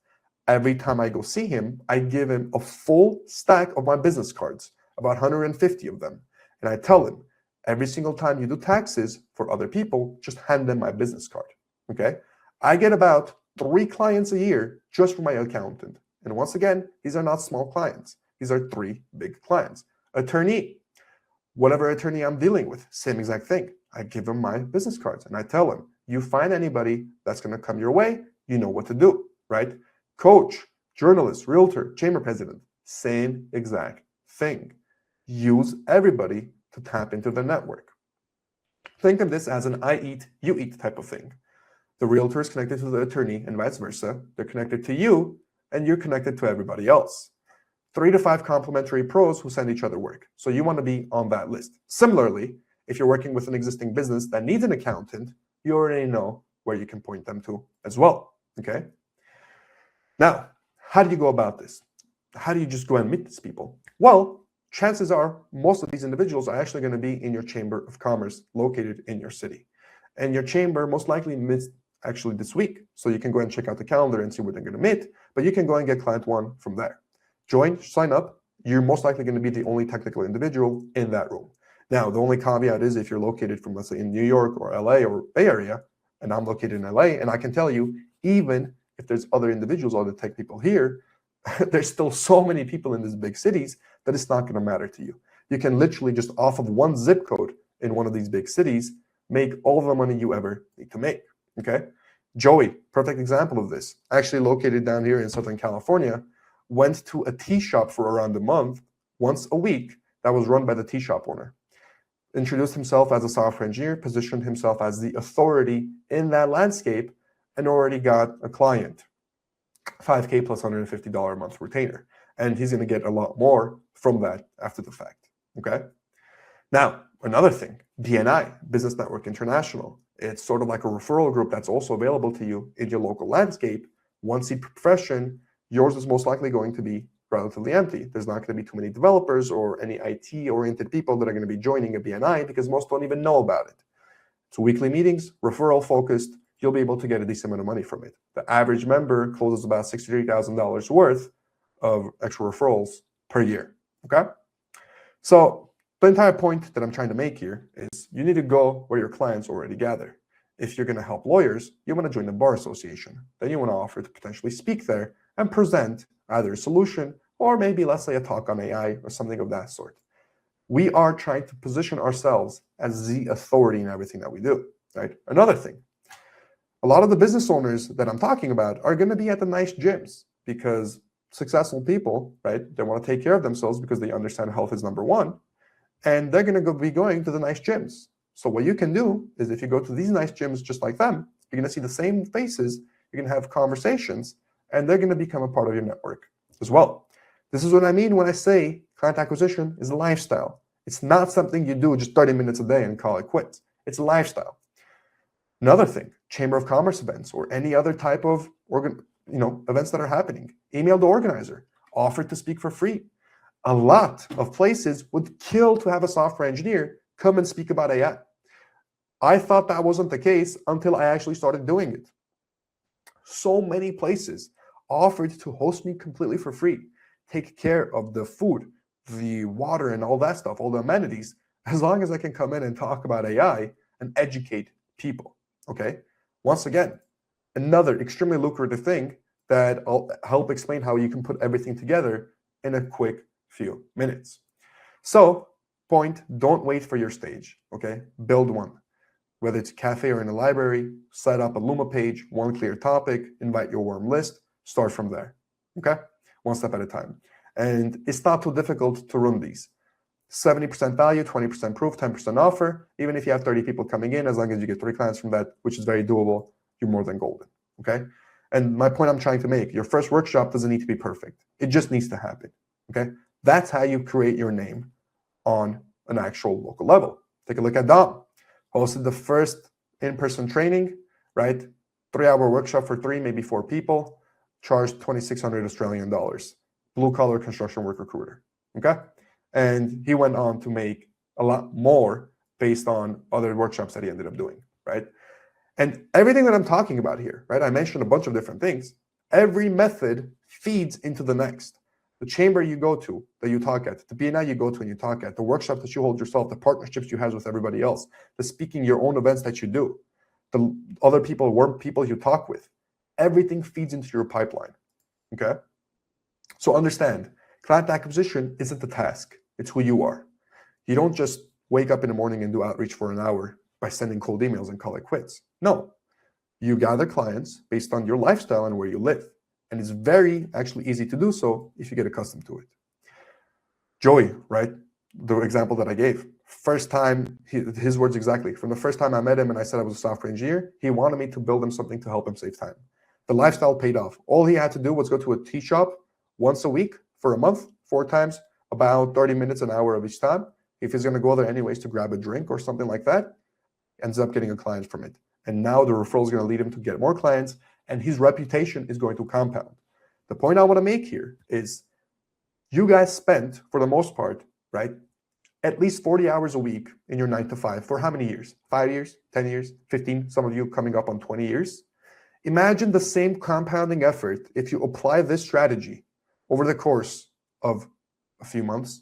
Every time I go see him, I give him a full stack of my business cards, about 150 of them. And I tell him, every single time you do taxes for other people, just hand them my business card, okay? I get about 3 clients a year just from my accountant. And once again, these are not small clients. These are 3 big clients. Attorney, whatever attorney I'm dealing with, same exact thing. I give them my business cards and I tell them, you find anybody that's going to come your way, you know what to do, right? Coach, journalist, realtor, chamber president, same exact thing. Use everybody to tap into the network. Think of this as an I eat, you eat type of thing. The realtor is connected to the attorney and vice versa. They're connected to you and you're connected to everybody else. 3 to 5 complementary pros who send each other work. So you want to be on that list. Similarly, if you're working with an existing business that needs an accountant, you already know where you can point them to as well, okay? Now, how do you go about this? How do you just go and meet these people? Well, chances are most of these individuals are actually going to be in your chamber of commerce located in your city. And your chamber most likely meets actually this week. So you can go and check out the calendar and see where they're going to meet, but you can go and get client 1 from there. Join, sign up. You're most likely going to be the only technical individual in that room. Now, the only caveat is if you're located from, let's say, in New York or LA or Bay Area, and I'm located in LA, and I can tell you, even if there's other individuals, other tech people here, there's still so many people in these big cities that it's not going to matter to you. You can literally just off of one zip code in one of these big cities, make all the money you ever need to make, okay? Joey, perfect example of this, actually located down here in Southern California, went to a tea shop for around a month, once a week, that was run by the tea shop owner. Introduced himself as a software engineer, positioned himself as the authority in that landscape, and already got a client, $5K plus $150 a month retainer. And he's going to get a lot more from that after the fact, okay? Now, another thing, BNI, Business Network International. It's sort of like a referral group that's also available to you in your local landscape. One seat per profession, yours is most likely going to be relatively empty. There's not going to be too many developers or any IT-oriented people that are going to be joining a BNI because most don't even know about it. So weekly meetings, referral focused, you'll be able to get a decent amount of money from it. The average member closes about $63,000 worth of extra referrals per year, okay? So the entire point that I'm trying to make here is you need to go where your clients already gather. If you're going to help lawyers, you want to join the bar association. Then you want to offer to potentially speak there and present either a solution or maybe, let's say, a talk on AI or something of that sort. We are trying to position ourselves as the authority in everything that we do, right? Another thing, a lot of the business owners that I'm talking about are going to be at the nice gyms because successful people, right, they want to take care of themselves because they understand health is number 1, and they're going to be going to the nice gyms. So what you can do is if you go to these nice gyms just like them, you're going to see the same faces, you're going to have conversations, and they're going to become a part of your network as well. This is what I mean when I say client acquisition is a lifestyle. It's not something you do just 30 minutes a day and call it quits. It's a lifestyle. Another thing, Chamber of Commerce events or any other type of events that are happening. Email the organizer, offer to speak for free. A lot of places would kill to have a software engineer come and speak about AI. I thought that wasn't the case until I actually started doing it. So many places offered to host me completely for free, take care of the food, the water, and all that stuff, all the amenities, as long as I can come in and talk about AI and educate people, okay? Once again, another extremely lucrative thing that I'll help explain how you can put everything together in a quick few minutes. So, point, don't wait for your stage, okay? Build one. Whether it's a cafe or in a library, set up a Luma page, one clear topic, invite your warm list, start from there, okay? One step at a time. And it's not too difficult to run these. 70% value, 20% proof, 10% offer. Even if you have 30 people coming in, as long as you get 3 clients from that, which is very doable, you're more than golden, okay? And my point I'm trying to make, your first workshop doesn't need to be perfect. It just needs to happen, okay? That's how you create your name on an actual local level. Take a look at Dom. Hosted the first in-person training, right? 3-hour workshop for 3, maybe 4 people, charged 2,600 Australian dollars. Blue-collar construction work recruiter, okay? And he went on to make a lot more based on other workshops that he ended up doing, right? And everything that I'm talking about here, right? I mentioned a bunch of different things. Every method feeds into the next. The chamber you go to, that you talk at, the BNI you go to and you talk at, the workshop that you hold yourself, the partnerships you have with everybody else, the speaking your own events that you do, the other people, work people you talk with, everything feeds into your pipeline, okay? So understand, client acquisition isn't the task, it's who you are. You don't just wake up in the morning and do outreach for an hour by sending cold emails and call it quits. No, you gather clients based on your lifestyle and where you live. And it's very actually easy to do so if you get accustomed to it. Joey, right? The example that I gave. First time, his words exactly. From the first time I met him and I said I was a software engineer, he wanted me to build him something to help him save time. The lifestyle paid off. All he had to do was go to a tea shop once a week for a month, 4 times, about 30 minutes, an hour of each time. If he's going to go there anyways to grab a drink or something like that, ends up getting a client from it. And now the referral is going to lead him to get more clients, and his reputation is going to compound. The point I want to make here is you guys spent, for the most part, right, at least 40 hours a week in your 9 to 5 for how many years? 5 years, 10 years, 15, some of you coming up on 20 years. Imagine the same compounding effort if you apply this strategy over the course of a few months,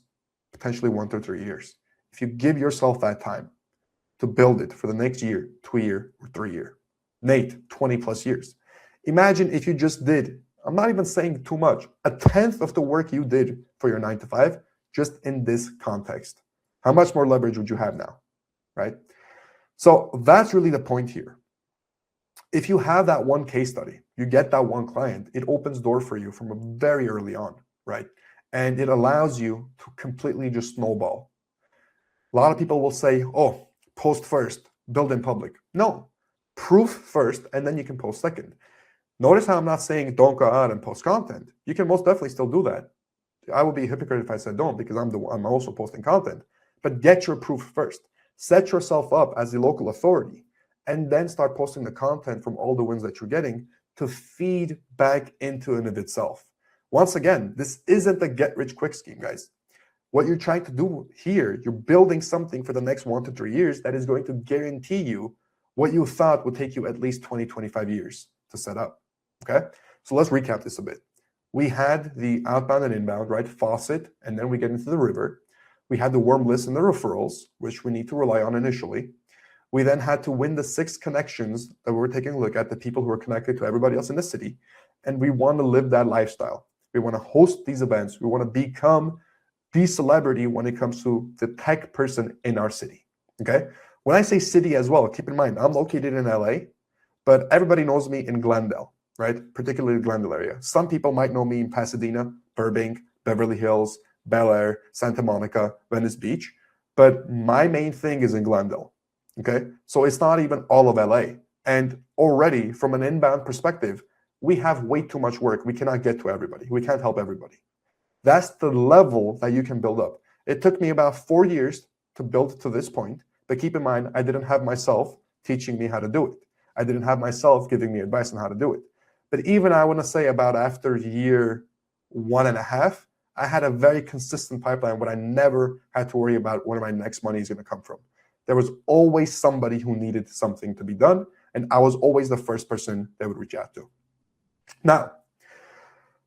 potentially 1 to 3 years. If you give yourself that time to build it for the next year, 2 year, or 3 year. Nate, 20 plus years. Imagine if you just did, I'm not even saying too much, 1/10 of the work you did for your 9 to 5, just in this context. How much more leverage would you have now, right? So that's really the point here. If you have that one case study, you get that one client, it opens door for you from very early on, right? And it allows you to completely just snowball. A lot of people will say, oh, post first, build in public. No, proof first, and then you can post second. Notice how I'm not saying don't go out and post content. You can most definitely still do that. I would be a hypocrite if I said don't, because I'm also posting content. But get your proof first. Set yourself up as the local authority, and then start posting the content from all the wins that you're getting to feed back into and of itself. Once again, this isn't a get-rich-quick scheme, guys. What you're trying to do here, you're building something for the next 1 to 3 years that is going to guarantee you what you thought would take you at least 20, 25 years to set up, okay? So let's recap this a bit. We had the outbound and inbound, right? Faucet, and then we get into the river. We had the warm list and the referrals, which we need to rely on initially. We then had to win the 6 connections that we were taking a look at, the people who are connected to everybody else in the city. And we want to live that lifestyle. We want to host these events. We want to become the celebrity when it comes to the tech person in our city, okay? When I say city as well, keep in mind, I'm located in LA, but everybody knows me in Glendale, right? Particularly the Glendale area. Some people might know me in Pasadena, Burbank, Beverly Hills, Bel Air, Santa Monica, Venice Beach, but my main thing is in Glendale, okay? So it's not even all of LA. And already from an inbound perspective, we have way too much work. We cannot get to everybody. We can't help everybody. That's the level that you can build up. It took me about 4 years to build to this point, but keep in mind, I didn't have myself teaching me how to do it. I didn't have myself giving me advice on how to do it. But even I want to say about after year 1.5, I had a very consistent pipeline where I never had to worry about where my next money is going to come from. There was always somebody who needed something to be done, and I was always the first person they would reach out to. Now,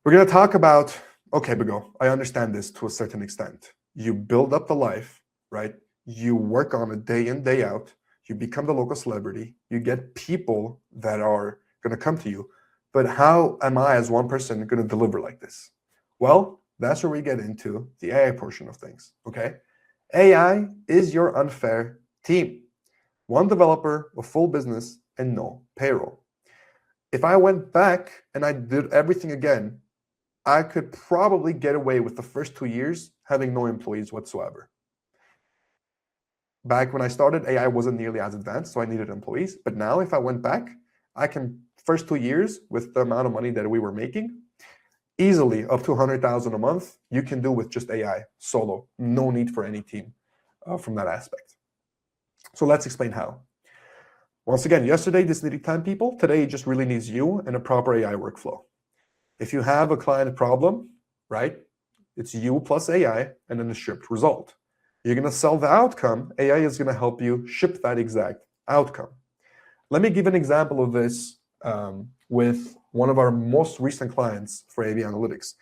we're going to talk about, okay, Bigo, I understand this to a certain extent. You build up the life, right? You work on it day in, day out. You become the local celebrity. You get people that are going to come to you. But how am I, as one person, going to deliver like this? Well, that's where we get into the AI portion of things, okay? AI is your unfair team. One developer, a full business, and no payroll. If I went back and I did everything again, I could probably get away with the first 2 years having no employees whatsoever. Back when I started, AI wasn't nearly as advanced, so I needed employees. But now if I went back, I can, first 2 years with the amount of money that we were making, easily up to 100,000 a month, you can do with just AI solo. No need for any team from that aspect. So let's explain how. Once again, yesterday this needed 10 people. Today it just really needs you and a proper AI workflow. If you have a client problem, right, it's you plus AI and then a shipped result. You're going to sell the outcome. AI is going to help you ship that exact outcome. Let me give an example of this with one of our most recent clients for A/B analytics.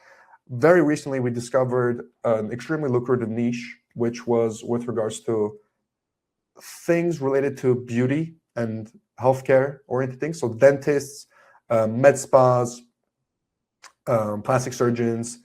Very recently, we discovered an extremely lucrative niche, which was with regards to things related to beauty and healthcare oriented things. So dentists, med spas, plastic surgeons,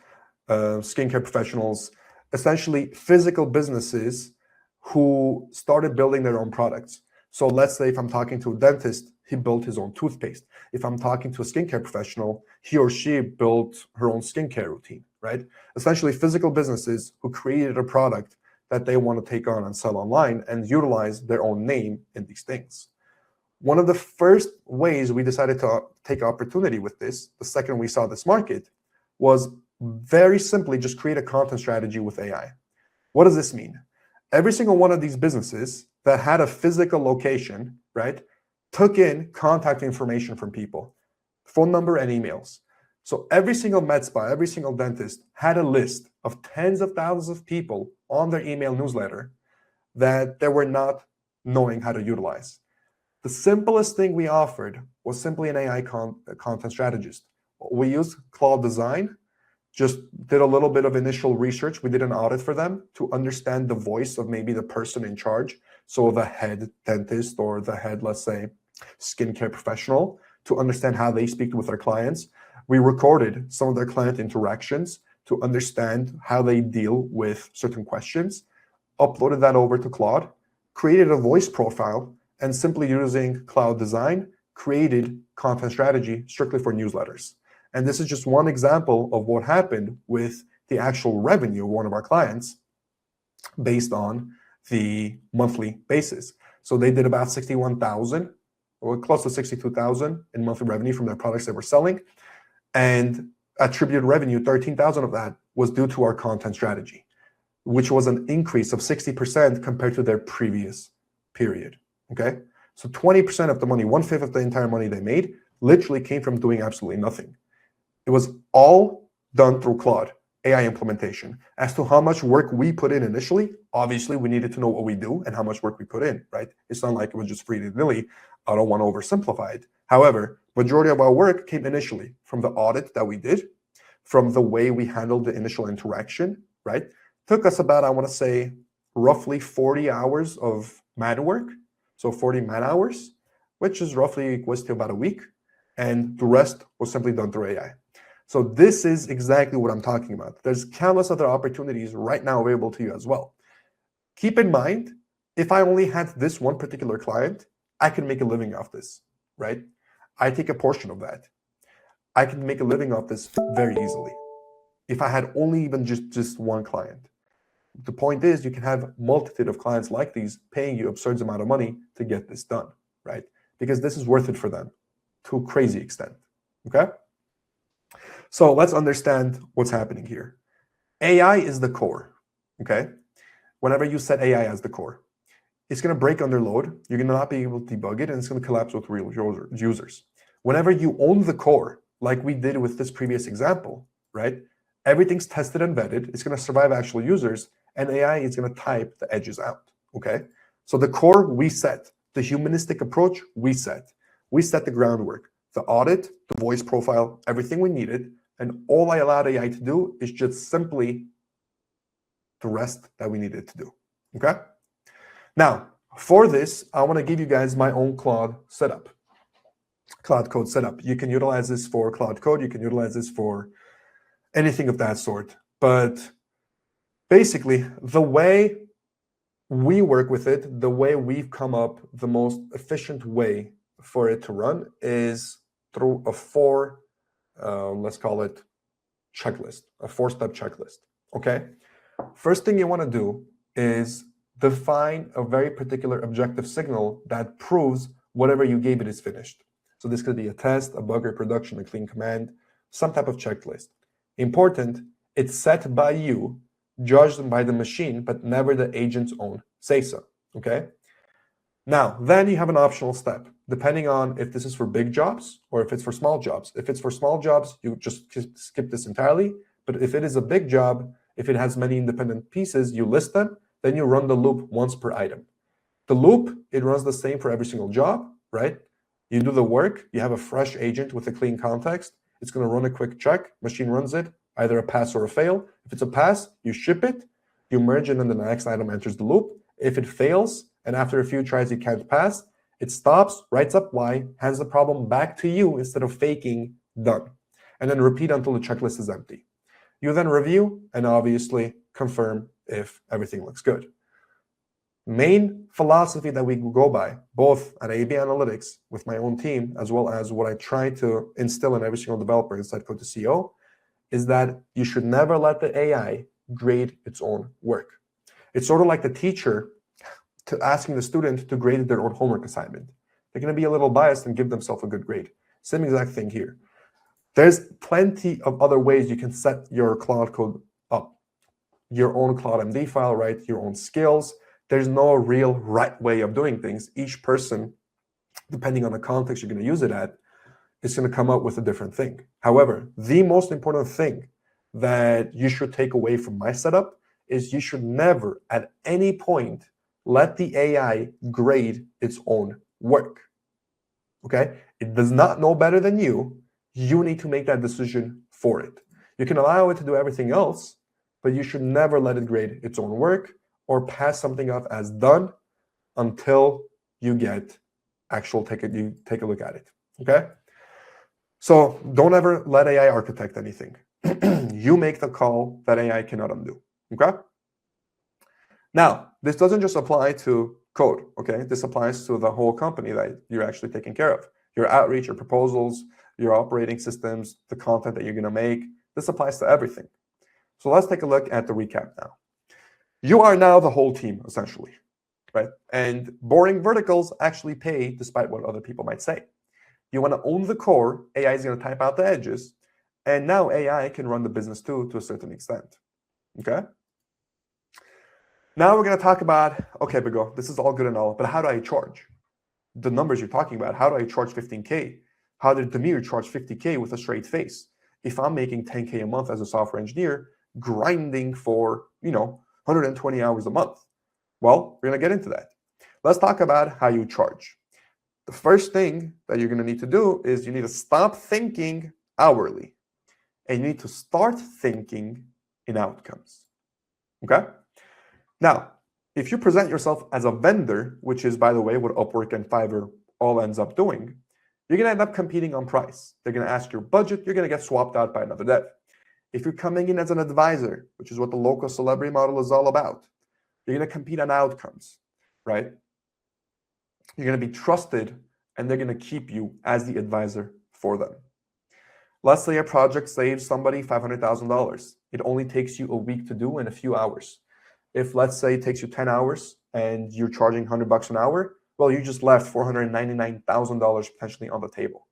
skincare professionals, essentially physical businesses who started building their own products. So let's say if I'm talking to a dentist, he built his own toothpaste. If I'm talking to a skincare professional, he or she built her own skincare routine, right? Essentially physical businesses who created a product that they want to take on and sell online and utilize their own name in these things. One of the first ways we decided to take opportunity with this, the second we saw this market, was very simply just create a content strategy with AI. What does this mean? Every single one of these businesses that had a physical location, right, took in contact information from people, phone number and emails. So every single med spa, every single dentist had a list of tens of thousands of people on their email newsletter that they were not knowing how to utilize. The simplest thing we offered was simply an AI content strategist. We used Claude Design, just did a little bit of initial research. We did an audit for them to understand the voice of maybe the person in charge. So the head dentist or the head, let's say, skincare professional, to understand how they speak with their clients. We recorded some of their client interactions to understand how they deal with certain questions, uploaded that over to Claude, created a voice profile, and simply using Claude Design, created content strategy strictly for newsletters. And this is just one example of what happened with the actual revenue of one of our clients based on the monthly basis. So they did about 61,000 or close to 62,000 in monthly revenue from their products they were selling. And attributed revenue, 13,000 of that was due to our content strategy, which was an increase of 60% compared to their previous period. Okay. So 20% of the money, 1/5 of the entire money they made, literally came from doing absolutely nothing. It was all done through Claude AI implementation. As to how much work we put in initially, obviously we needed to know what we do and how much work we put in, right? It's not like it was just free-willy. I don't want to oversimplify it. However, majority of our work came initially from the audit that we did, from the way we handled the initial interaction, right? Took us about, I want to say, roughly 40 hours of man work. So 40 man hours, which is roughly equals to about a week. And the rest was simply done through AI. So this is exactly what I'm talking about. There's countless other opportunities right now available to you as well. Keep in mind, if I only had this one particular client, I can make a living off this, right? I take a portion of that. I can make a living off this very easily. If I had only even just one client. The point is you can have a multitude of clients like these paying you absurd amount of money to get this done, right? Because this is worth it for them to a crazy extent, okay? So let's understand what's happening here. AI is the core, okay? Whenever you set AI as the core, it's going to break under load. You're going to not be able to debug it, and it's going to collapse with real users. Whenever you own the core, like we did with this previous example, right? Everything's tested and vetted. It's going to survive actual users, and AI is going to type the edges out, okay? So the core we set, the humanistic approach we set. We set the groundwork, the audit, the voice profile, everything we needed, and all I allowed AI to do is just simply the rest that we needed to do, okay? Now, for this, I want to give you guys my own Claude setup. Cloud Code setup. You can utilize this for Cloud Code. You can utilize this for anything of that sort. But basically, the way we work with it, the way we've come up, the most efficient way for it to run is through a let's call it checklist, a 4-step checklist. Okay. First thing you want to do is define a very particular objective signal that proves whatever you gave it is finished. So this could be a test, a bug reproduction, a clean command, some type of checklist. Important, it's set by you, judged by the machine, but never the agent's own say-so, okay? Now, then you have an optional step, depending on if this is for big jobs or if it's for small jobs. If it's for small jobs, you just skip this entirely. But if it is a big job, if it has many independent pieces, you list them, then you run the loop once per item. The loop, it runs the same for every single job, right? You do the work, you have a fresh agent with a clean context, it's going to run a quick check, machine runs it, either a pass or a fail. If it's a pass, you ship it, you merge it, and then the next item enters the loop. If it fails, and after a few tries you can't pass, it stops, writes up why, hands the problem back to you instead of faking done, and then repeat until the checklist is empty. You then review and obviously confirm if everything looks good. Main philosophy that we go by, both at AB Analytics with my own team, as well as what I try to instill in every single developer inside Code to CEO, is that you should never let the AI grade its own work. It's sort of like the teacher asking the student to grade their own homework assignment. They're going to be a little biased and give themselves a good grade. Same exact thing here. There's plenty of other ways you can set your Cloud Code up. Your own Cloud MD file, right? Your own skills. There's no real right way of doing things. Each person, depending on the context you're going to use it at, is going to come up with a different thing. However, the most important thing that you should take away from my setup is you should never, at any point, let the AI grade its own work. Okay? It does not know better than you. You need to make that decision for it. You can allow it to do everything else, but you should never let it grade its own work or pass something off as done until you get you take a look at it. Okay? So don't ever let AI architect anything. You make the call that AI cannot undo. Okay? Now, this doesn't just apply to code, okay? This applies to the whole company that you're actually taking care of. Your outreach, your proposals, your operating systems, the content that you're going to make. This applies to everything. So let's take a look at the recap now. You are now the whole team, essentially, right? And boring verticals actually pay despite what other people might say. You want to own the core, AI is going to type out the edges, and now AI can run the business too to a certain extent, okay? Now we're going to talk about, okay, Bigo, this is all good and all, but how do I charge? The numbers you're talking about, how do I charge 15K? How did Demir charge 50K with a straight face? If I'm making 10K a month as a software engineer, grinding for, 120 hours a month. Well, we're going to get into that. Let's talk about how you charge. The first thing that you're going to need to do is you need to stop thinking hourly, and you need to start thinking in outcomes, okay? Now, if you present yourself as a vendor, which is, by the way, what Upwork and Fiverr all ends up doing, you're going to end up competing on price. They're going to ask your budget. You're going to get swapped out by another dev. If you're coming in as an advisor, which is what the local celebrity model is all about, you're going to compete on outcomes, right? You're going to be trusted, and they're going to keep you as the advisor for them. Let's say a project saves somebody $500,000. It only takes you a week to do in a few hours. If, let's say, it takes you 10 hours and you're charging $100 an hour, well, you just left $499,000 potentially on the table.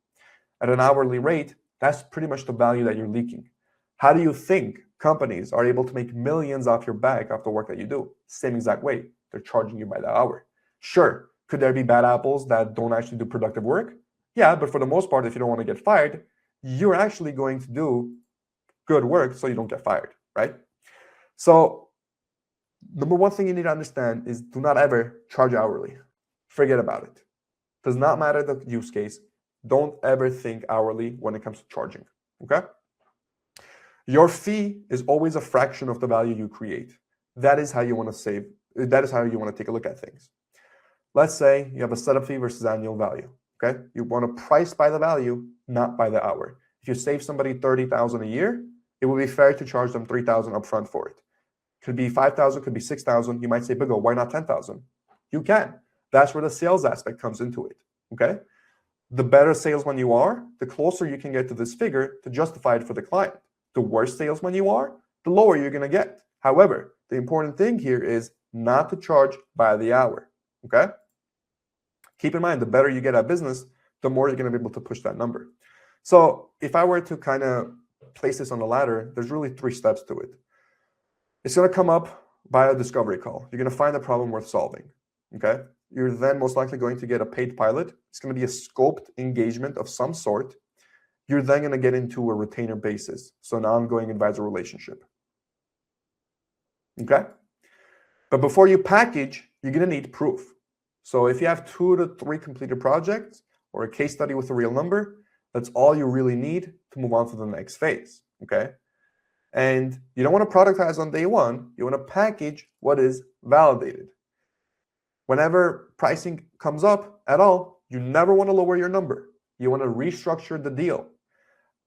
At an hourly rate, that's pretty much the value that you're leaking. How do you think companies are able to make millions off your back off the work that you do? Same exact way. They're charging you by the hour. Sure, could there be bad apples that don't actually do productive work? Yeah, but for the most part, if you don't want to get fired, you're actually going to do good work so you don't get fired, right? So number one thing you need to understand is do not ever charge hourly. Forget about it. Does not matter the use case. Don't ever think hourly when it comes to charging, okay? Your fee is always a fraction of the value you create. That is how you want to save. That is how you want to take a look at things. Let's say you have a setup fee versus annual value, Okay, you want to price by the value, not by the hour. If you save somebody $30,000 a year, it would be fair to charge them $3,000 upfront for it. Could be $5,000, could be $6,000. You might say, Bigo, why not $10,000? You can. That's where the sales aspect comes into it. Okay, the better salesman you are, the closer you can get to this figure to justify it for the client. The worse salesman you are, the lower you're going to get. However, the important thing here is not to charge by the hour. Okay. Keep in mind, the better you get at business, the more you're going to be able to push that number. So if I were to kind of place this on the ladder, there's really 3 steps to it. It's going to come up by a discovery call. You're going to find a problem worth solving. Okay. You're then most likely going to get a paid pilot. It's going to be a scoped engagement of some sort. You're then going to get into a retainer basis, so an ongoing advisor relationship. Okay. But before you package, you're going to need proof. So if you have 2 to 3 completed projects or a case study with a real number, that's all you really need to move on to the next phase, okay? And you don't want to productize on day one. You want to package what is validated. Whenever pricing comes up at all, you never want to lower your number. You want to restructure the deal.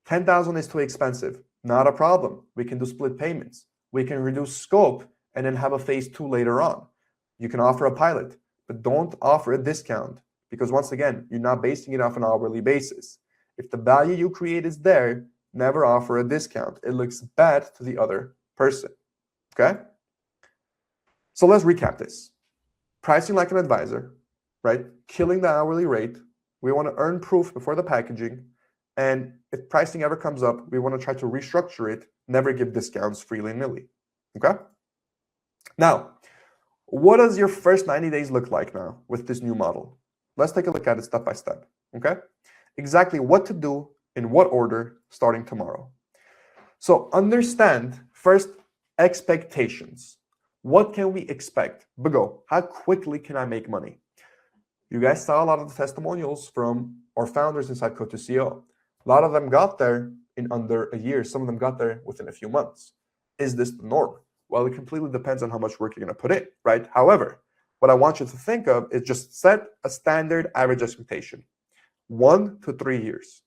10,000 is too expensive. Not a problem. We can do split payments. We can reduce scope and then have a phase 2 later on. You can offer a pilot, but don't offer a discount because once again, you're not basing it off an hourly basis. If the value you create is there, never offer a discount. It looks bad to the other person, okay? So let's recap this. Pricing like an advisor, right? Killing the hourly rate. We want to earn proof before the packaging. And if pricing ever comes up, we want to try to restructure it, never give discounts freely-nilly, okay? Now, what does your first 90 days look like now with this new model? Let's take a look at it step by step, okay? Exactly what to do in what order starting tomorrow. So understand first expectations. What can we expect? Bigo, how quickly can I make money? You guys saw a lot of the testimonials from our founders inside Code to CEO. A lot of them got there in under a year. Some of them got there within a few months. Is this the norm? Well, it completely depends on how much work you're going to put in, right? However, what I want you to think of is just set a standard average expectation. 1 to 3 years.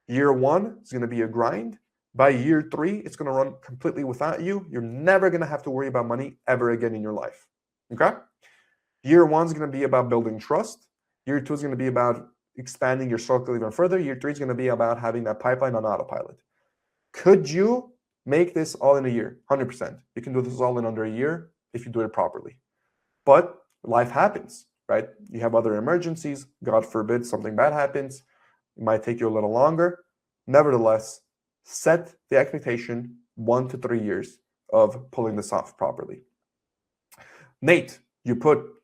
Year 1 is going to be a grind. By year 3, it's going to run completely without you. You're never going to have to worry about money ever again in your life. Okay? Year 1 is going to be about building trust. Year 2 is going to be about expanding your circle even further. Year 3 is going to be about having that pipeline on autopilot. Could you make this all in a year? 100%. You can do this all in under a year if you do it properly. But life happens, right? You have other emergencies. God forbid something bad happens. It might take you a little longer. Nevertheless, set the expectation 1 to 3 years of pulling this off properly. Nate, you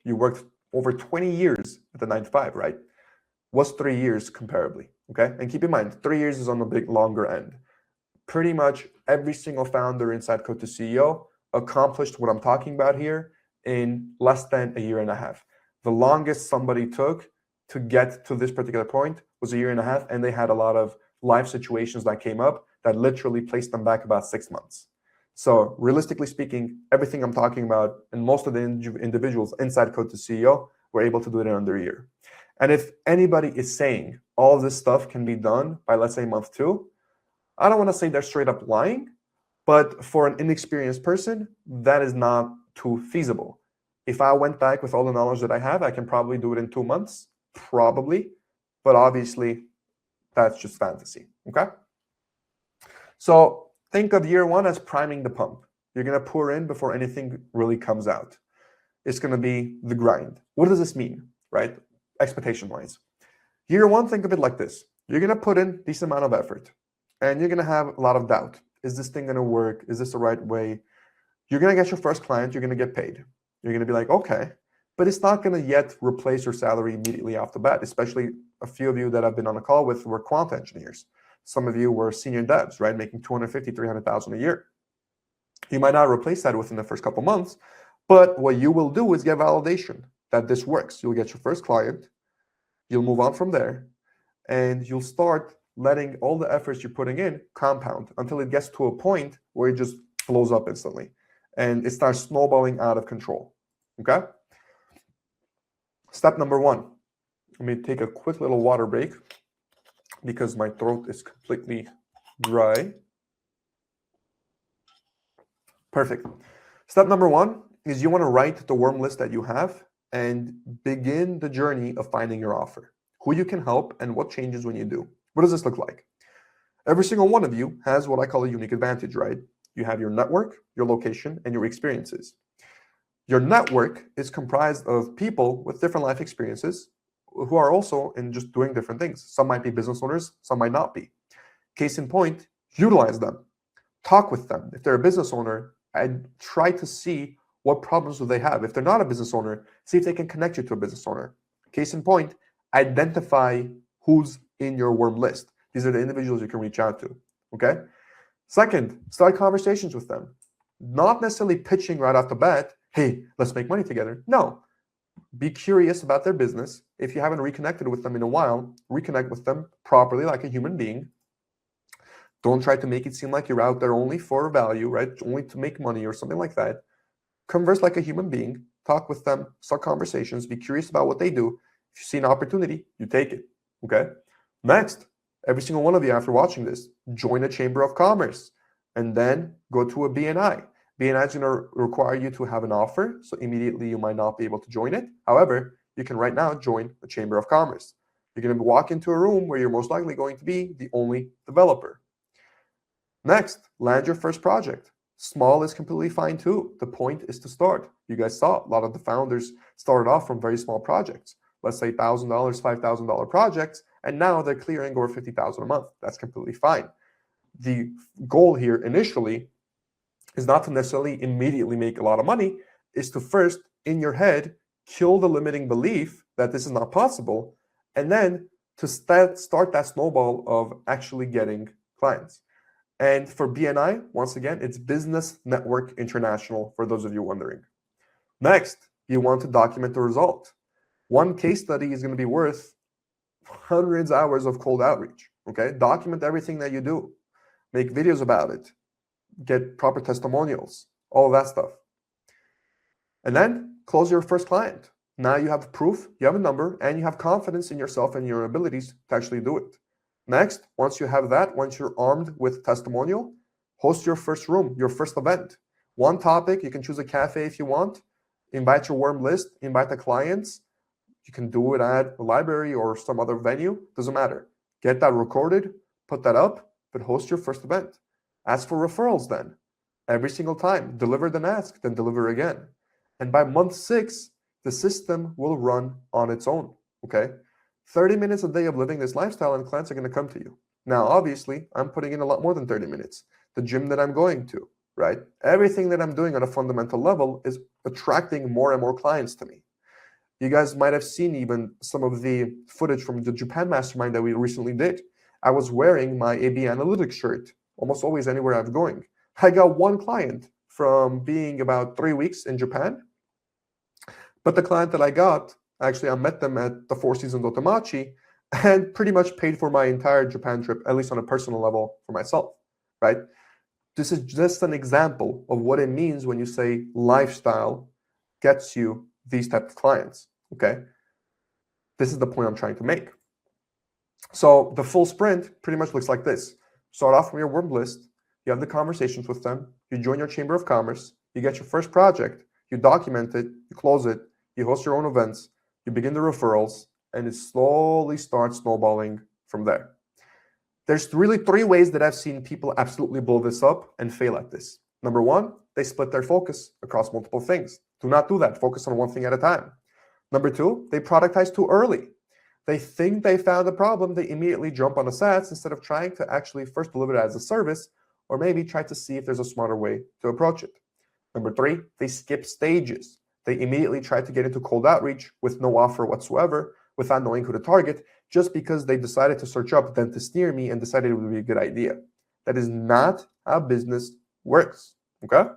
worked over 20 years at the 9 to 5, right? What's 3 years comparably, okay? And keep in mind, 3 years is on the big longer end. Pretty much every single founder inside Code to CEO accomplished what I'm talking about here in less than a year and a half. The longest somebody took to get to this particular point was a year and a half, and they had a lot of life situations that came up that literally placed them back about 6 months. So realistically speaking, everything I'm talking about and most of the individuals inside Code to CEO were able to do it in under a year. And if anybody is saying all of this stuff can be done by, let's say, month 2, I don't want to say they're straight up lying, but for an inexperienced person, that is not too feasible. If I went back with all the knowledge that I have, I can probably do it in 2 months, probably, but obviously that's just fantasy, okay? So think of year 1 as priming the pump. You're going to pour in before anything really comes out. It's going to be the grind. What does this mean, right? Expectation-wise. Year 1, think of it like this. You're going to put in this amount of effort, and you're going to have a lot of doubt. Is this thing going to work? Is this the right way? You're going to get your first client. You're going to get paid. You're going to be like, okay, but it's not going to yet replace your salary immediately off the bat, especially a few of you that I've been on a call with were quant engineers. Some of you were senior devs, right, making $250,000, $300,000 a year. You might not replace that within the first couple months, but what you will do is get validation that this works. You'll get your first client, you'll move on from there, and you'll start letting all the efforts you're putting in compound until it gets to a point where it just blows up instantly, and it starts snowballing out of control, okay? Step number 1, Let me take a quick little water break because my throat is completely dry. Perfect. Step number one is you want to write the warm list that you have and begin the journey of finding your offer, who you can help, and what changes when you do. What does this look like? Every single one of you has what I call a unique advantage, right? You have your network, your location, and your experiences. Your network is comprised of people with different life experiences who are also in just doing different things. Some might be business owners, some might not be. Case in point, utilize them. Talk with them. If they're a business owner, I'd try to see what problems do they have. If they're not a business owner, see if they can connect you to a business owner. Case in point, identify who's in your warm list. These are the individuals you can reach out to, okay? Second, start conversations with them. Not necessarily pitching right off the bat, hey, let's make money together. No, be curious about their business. If you haven't reconnected with them in a while, reconnect with them properly like a human being. Don't try to make it seem like you're out there only for value, right? Only to make money or something like that. Converse like a human being. Talk with them. Start conversations. Be curious about what they do. If you see an opportunity, you take it, okay? Next, every single one of you after watching this, join a chamber of commerce and then go to a BNI. BNI is going to require you to have an offer, so immediately you might not be able to join it. However, you can right now join a chamber of commerce. You're going to walk into a room where you're most likely going to be the only developer. Next, land your first project. Small is completely fine too. The point is to start. You guys saw a lot of the founders started off from very small projects. Let's say $1,000, $5,000 projects, and now they're clearing over $50,000 a month. That's completely fine. The goal here initially is not to necessarily immediately make a lot of money, is to first, in your head, kill the limiting belief that this is not possible, and then to start that snowball of actually getting clients. And for BNI, once again, it's Business Network International, for those of you wondering. Next, you want to document the result. One case study is going to be worth hundreds of hours of cold outreach, okay? Document everything that you do. Make videos about it. Get proper testimonials, all of that stuff. And then close your first client. Now you have proof, you have a number, and you have confidence in yourself and your abilities to actually do it. Next, once you have that, once you're armed with testimonial, host your first room, your first event. One topic, you can choose a cafe if you want, invite your warm list, invite the clients. You can do it at a library or some other venue, doesn't matter. Get that recorded, put that up, but host your first event. Ask for referrals then. Every single time, deliver then ask, then deliver again. And by month 6, the system will run on its own, okay? 30 minutes a day of living this lifestyle and clients are going to come to you. Now, obviously, I'm putting in a lot more than 30 minutes. The gym that I'm going to, right? Everything that I'm doing on a fundamental level is attracting more and more clients to me. You guys might have seen even some of the footage from the Japan Mastermind that we recently did. I was wearing my AB Analytics shirt almost always anywhere I'm going. I got one client from being about 3 weeks in Japan. But the client that I got, actually, I met them at the Four Seasons Otemachi and pretty much paid for my entire Japan trip, at least on a personal level for myself, right? This is just an example of what it means when you say lifestyle gets you these type of clients, okay? This is the point I'm trying to make. So the full sprint pretty much looks like this. Start off from your warm list. You have the conversations with them. You join your chamber of commerce. You get your first project. You document it. You close it. You host your own events. You begin the referrals. And it slowly starts snowballing from there. There's really 3 ways that I've seen people absolutely blow this up and fail at this. Number 1, they split their focus across multiple things. Do not do that. Focus on one thing at a time. Number 2, they productize too early. They think they found a problem. They immediately jump on a SaaS instead of trying to actually first deliver it as a service, or maybe try to see if there's a smarter way to approach it. Number 3, they skip stages. They immediately try to get into cold outreach with no offer whatsoever, without knowing who to target, just because they decided to search up dentist near me and decided it would be a good idea. That is not how business works, okay?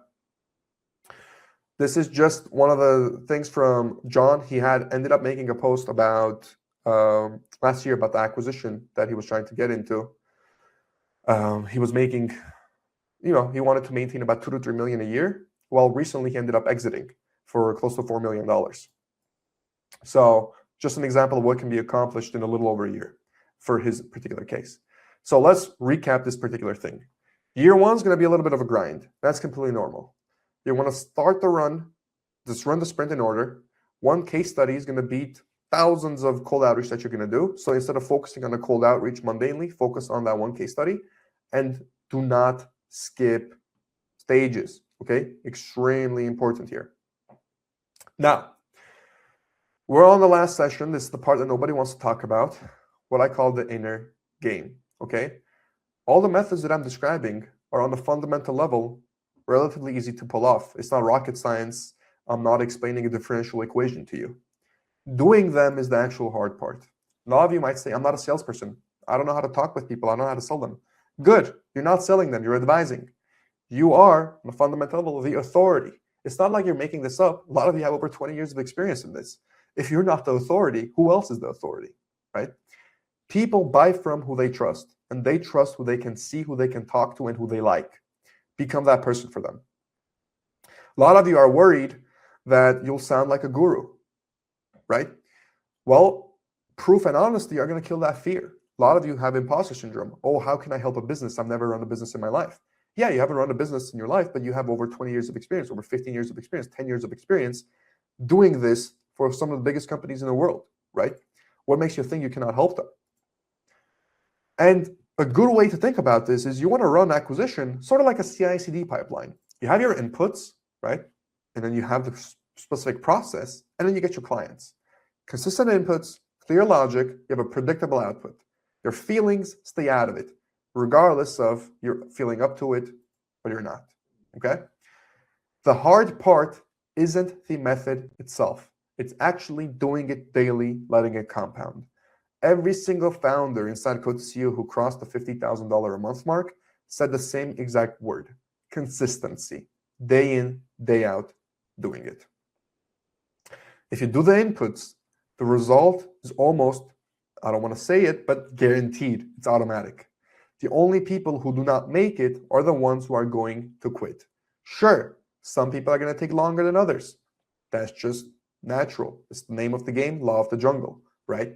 This is just one of the things from John. He had ended up making a post about last year about the acquisition that he was trying to get into. He was making, he wanted to maintain about 2 to 3 million a year. Well, recently he ended up exiting for close to $4 million. So Just an example of what can be accomplished in a little over a year for his particular case. So let's recap this particular thing. Year one is going to be a little bit of a grind. That's completely normal. You want to start the run, just run the sprint in order. One case study is going to beat thousands of cold outreach that you're going to do. So instead of focusing on the cold outreach mundanely, focus on that one case study and do not skip stages. Okay, extremely important here. Now, we're on the last session. This is the part that nobody wants to talk about, what I call the inner game. Okay, all the methods that I'm describing are on the fundamental level relatively easy to pull off. It's not rocket science. I'm not explaining a differential equation to you. Doing them is the actual hard part. A lot of you might say, I'm not a salesperson. I don't know how to talk with people. I don't know how to sell them. Good. You're not selling them. You're advising. You are, on a fundamental level, the authority. It's not like you're making this up. A lot of you have over 20 years of experience in this. If you're not the authority, who else is the authority, right? People buy from who they trust, and they trust who they can see, who they can talk to, and who they like. Become that person for them. A lot of you are worried that you'll sound like a guru, right? Well, proof and honesty are going to kill that fear. A lot of you have imposter syndrome. Oh, how can I help a business? I've never run a business in my life. Yeah, you haven't run a business in your life, but you have over 20 years of experience, over 15 years of experience, 10 years of experience doing this for some of the biggest companies in the world, right? What makes you think you cannot help them? And a good way to think about this is you want to run acquisition sort of like a CI/CD pipeline. You have your inputs, right? And then you have the specific process, and then you get your clients. Consistent inputs, clear logic, you have a predictable output. Your feelings, stay out of it, regardless of you're feeling up to it or you're not, okay? The hard part isn't the method itself. It's actually doing it daily, letting it compound. Every single founder inside Code to CEO who crossed the $50,000 a month mark said the same exact word: consistency, day in, day out, doing it. If you do the inputs, the result is almost, I don't want to say it, but guaranteed. It's automatic. The only people who do not make it are the ones who are going to quit. Sure, some people are going to take longer than others. That's just natural. It's the name of the game, law of the jungle, right?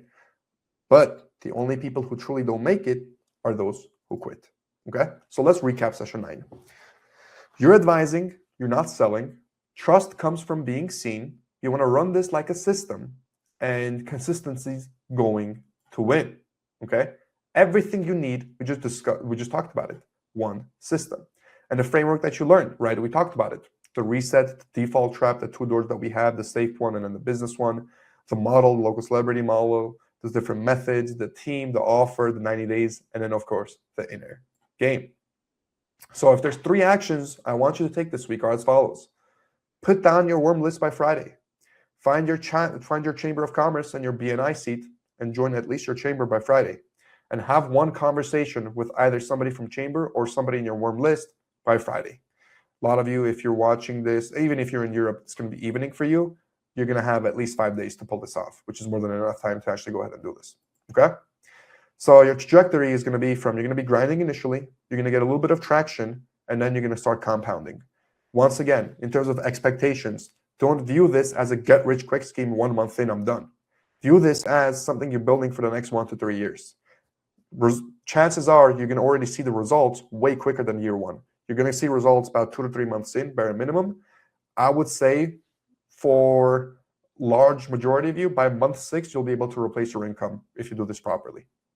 But the only people who truly don't make it are those who quit, okay? So let's recap session 9. You're advising, you're not selling. Trust comes from being seen. You want to run this like a system, and consistency is going to win, okay? Everything you need, we just talked about it, one system. And the framework that you learned, right? We talked about it. The reset, the default trap, the 2 doors that we have, the safe one and then the business one, the model, the local celebrity model, the different methods, the team, the offer, the 90 days, and then of course, the inner game. So if there's 3 actions I want you to take this week are as follows. Put down your warm list by Friday. Find your chamber of commerce and your BNI seat and join at least your chamber by Friday. And have one conversation with either somebody from chamber or somebody in your warm list by Friday. A lot of you, if you're watching this, even if you're in Europe, it's going to be evening for you. You're going to have at least 5 days to pull this off, which is more than enough time to actually go ahead and do this, okay? So your trajectory is going to be from, you're going to be grinding initially, you're going to get a little bit of traction, and then you're going to start compounding. Once again, in terms of expectations, don't view this as a get-rich-quick scheme, 1 month in, I'm done. View this as something you're building for the next 1 to 3 years. Chances are you're going to already see the results way quicker than year 1. You're going to see results about 2 to 3 months in, bare minimum. I would say for large majority of you, by month 6, you'll be able to replace your income if you do this properly.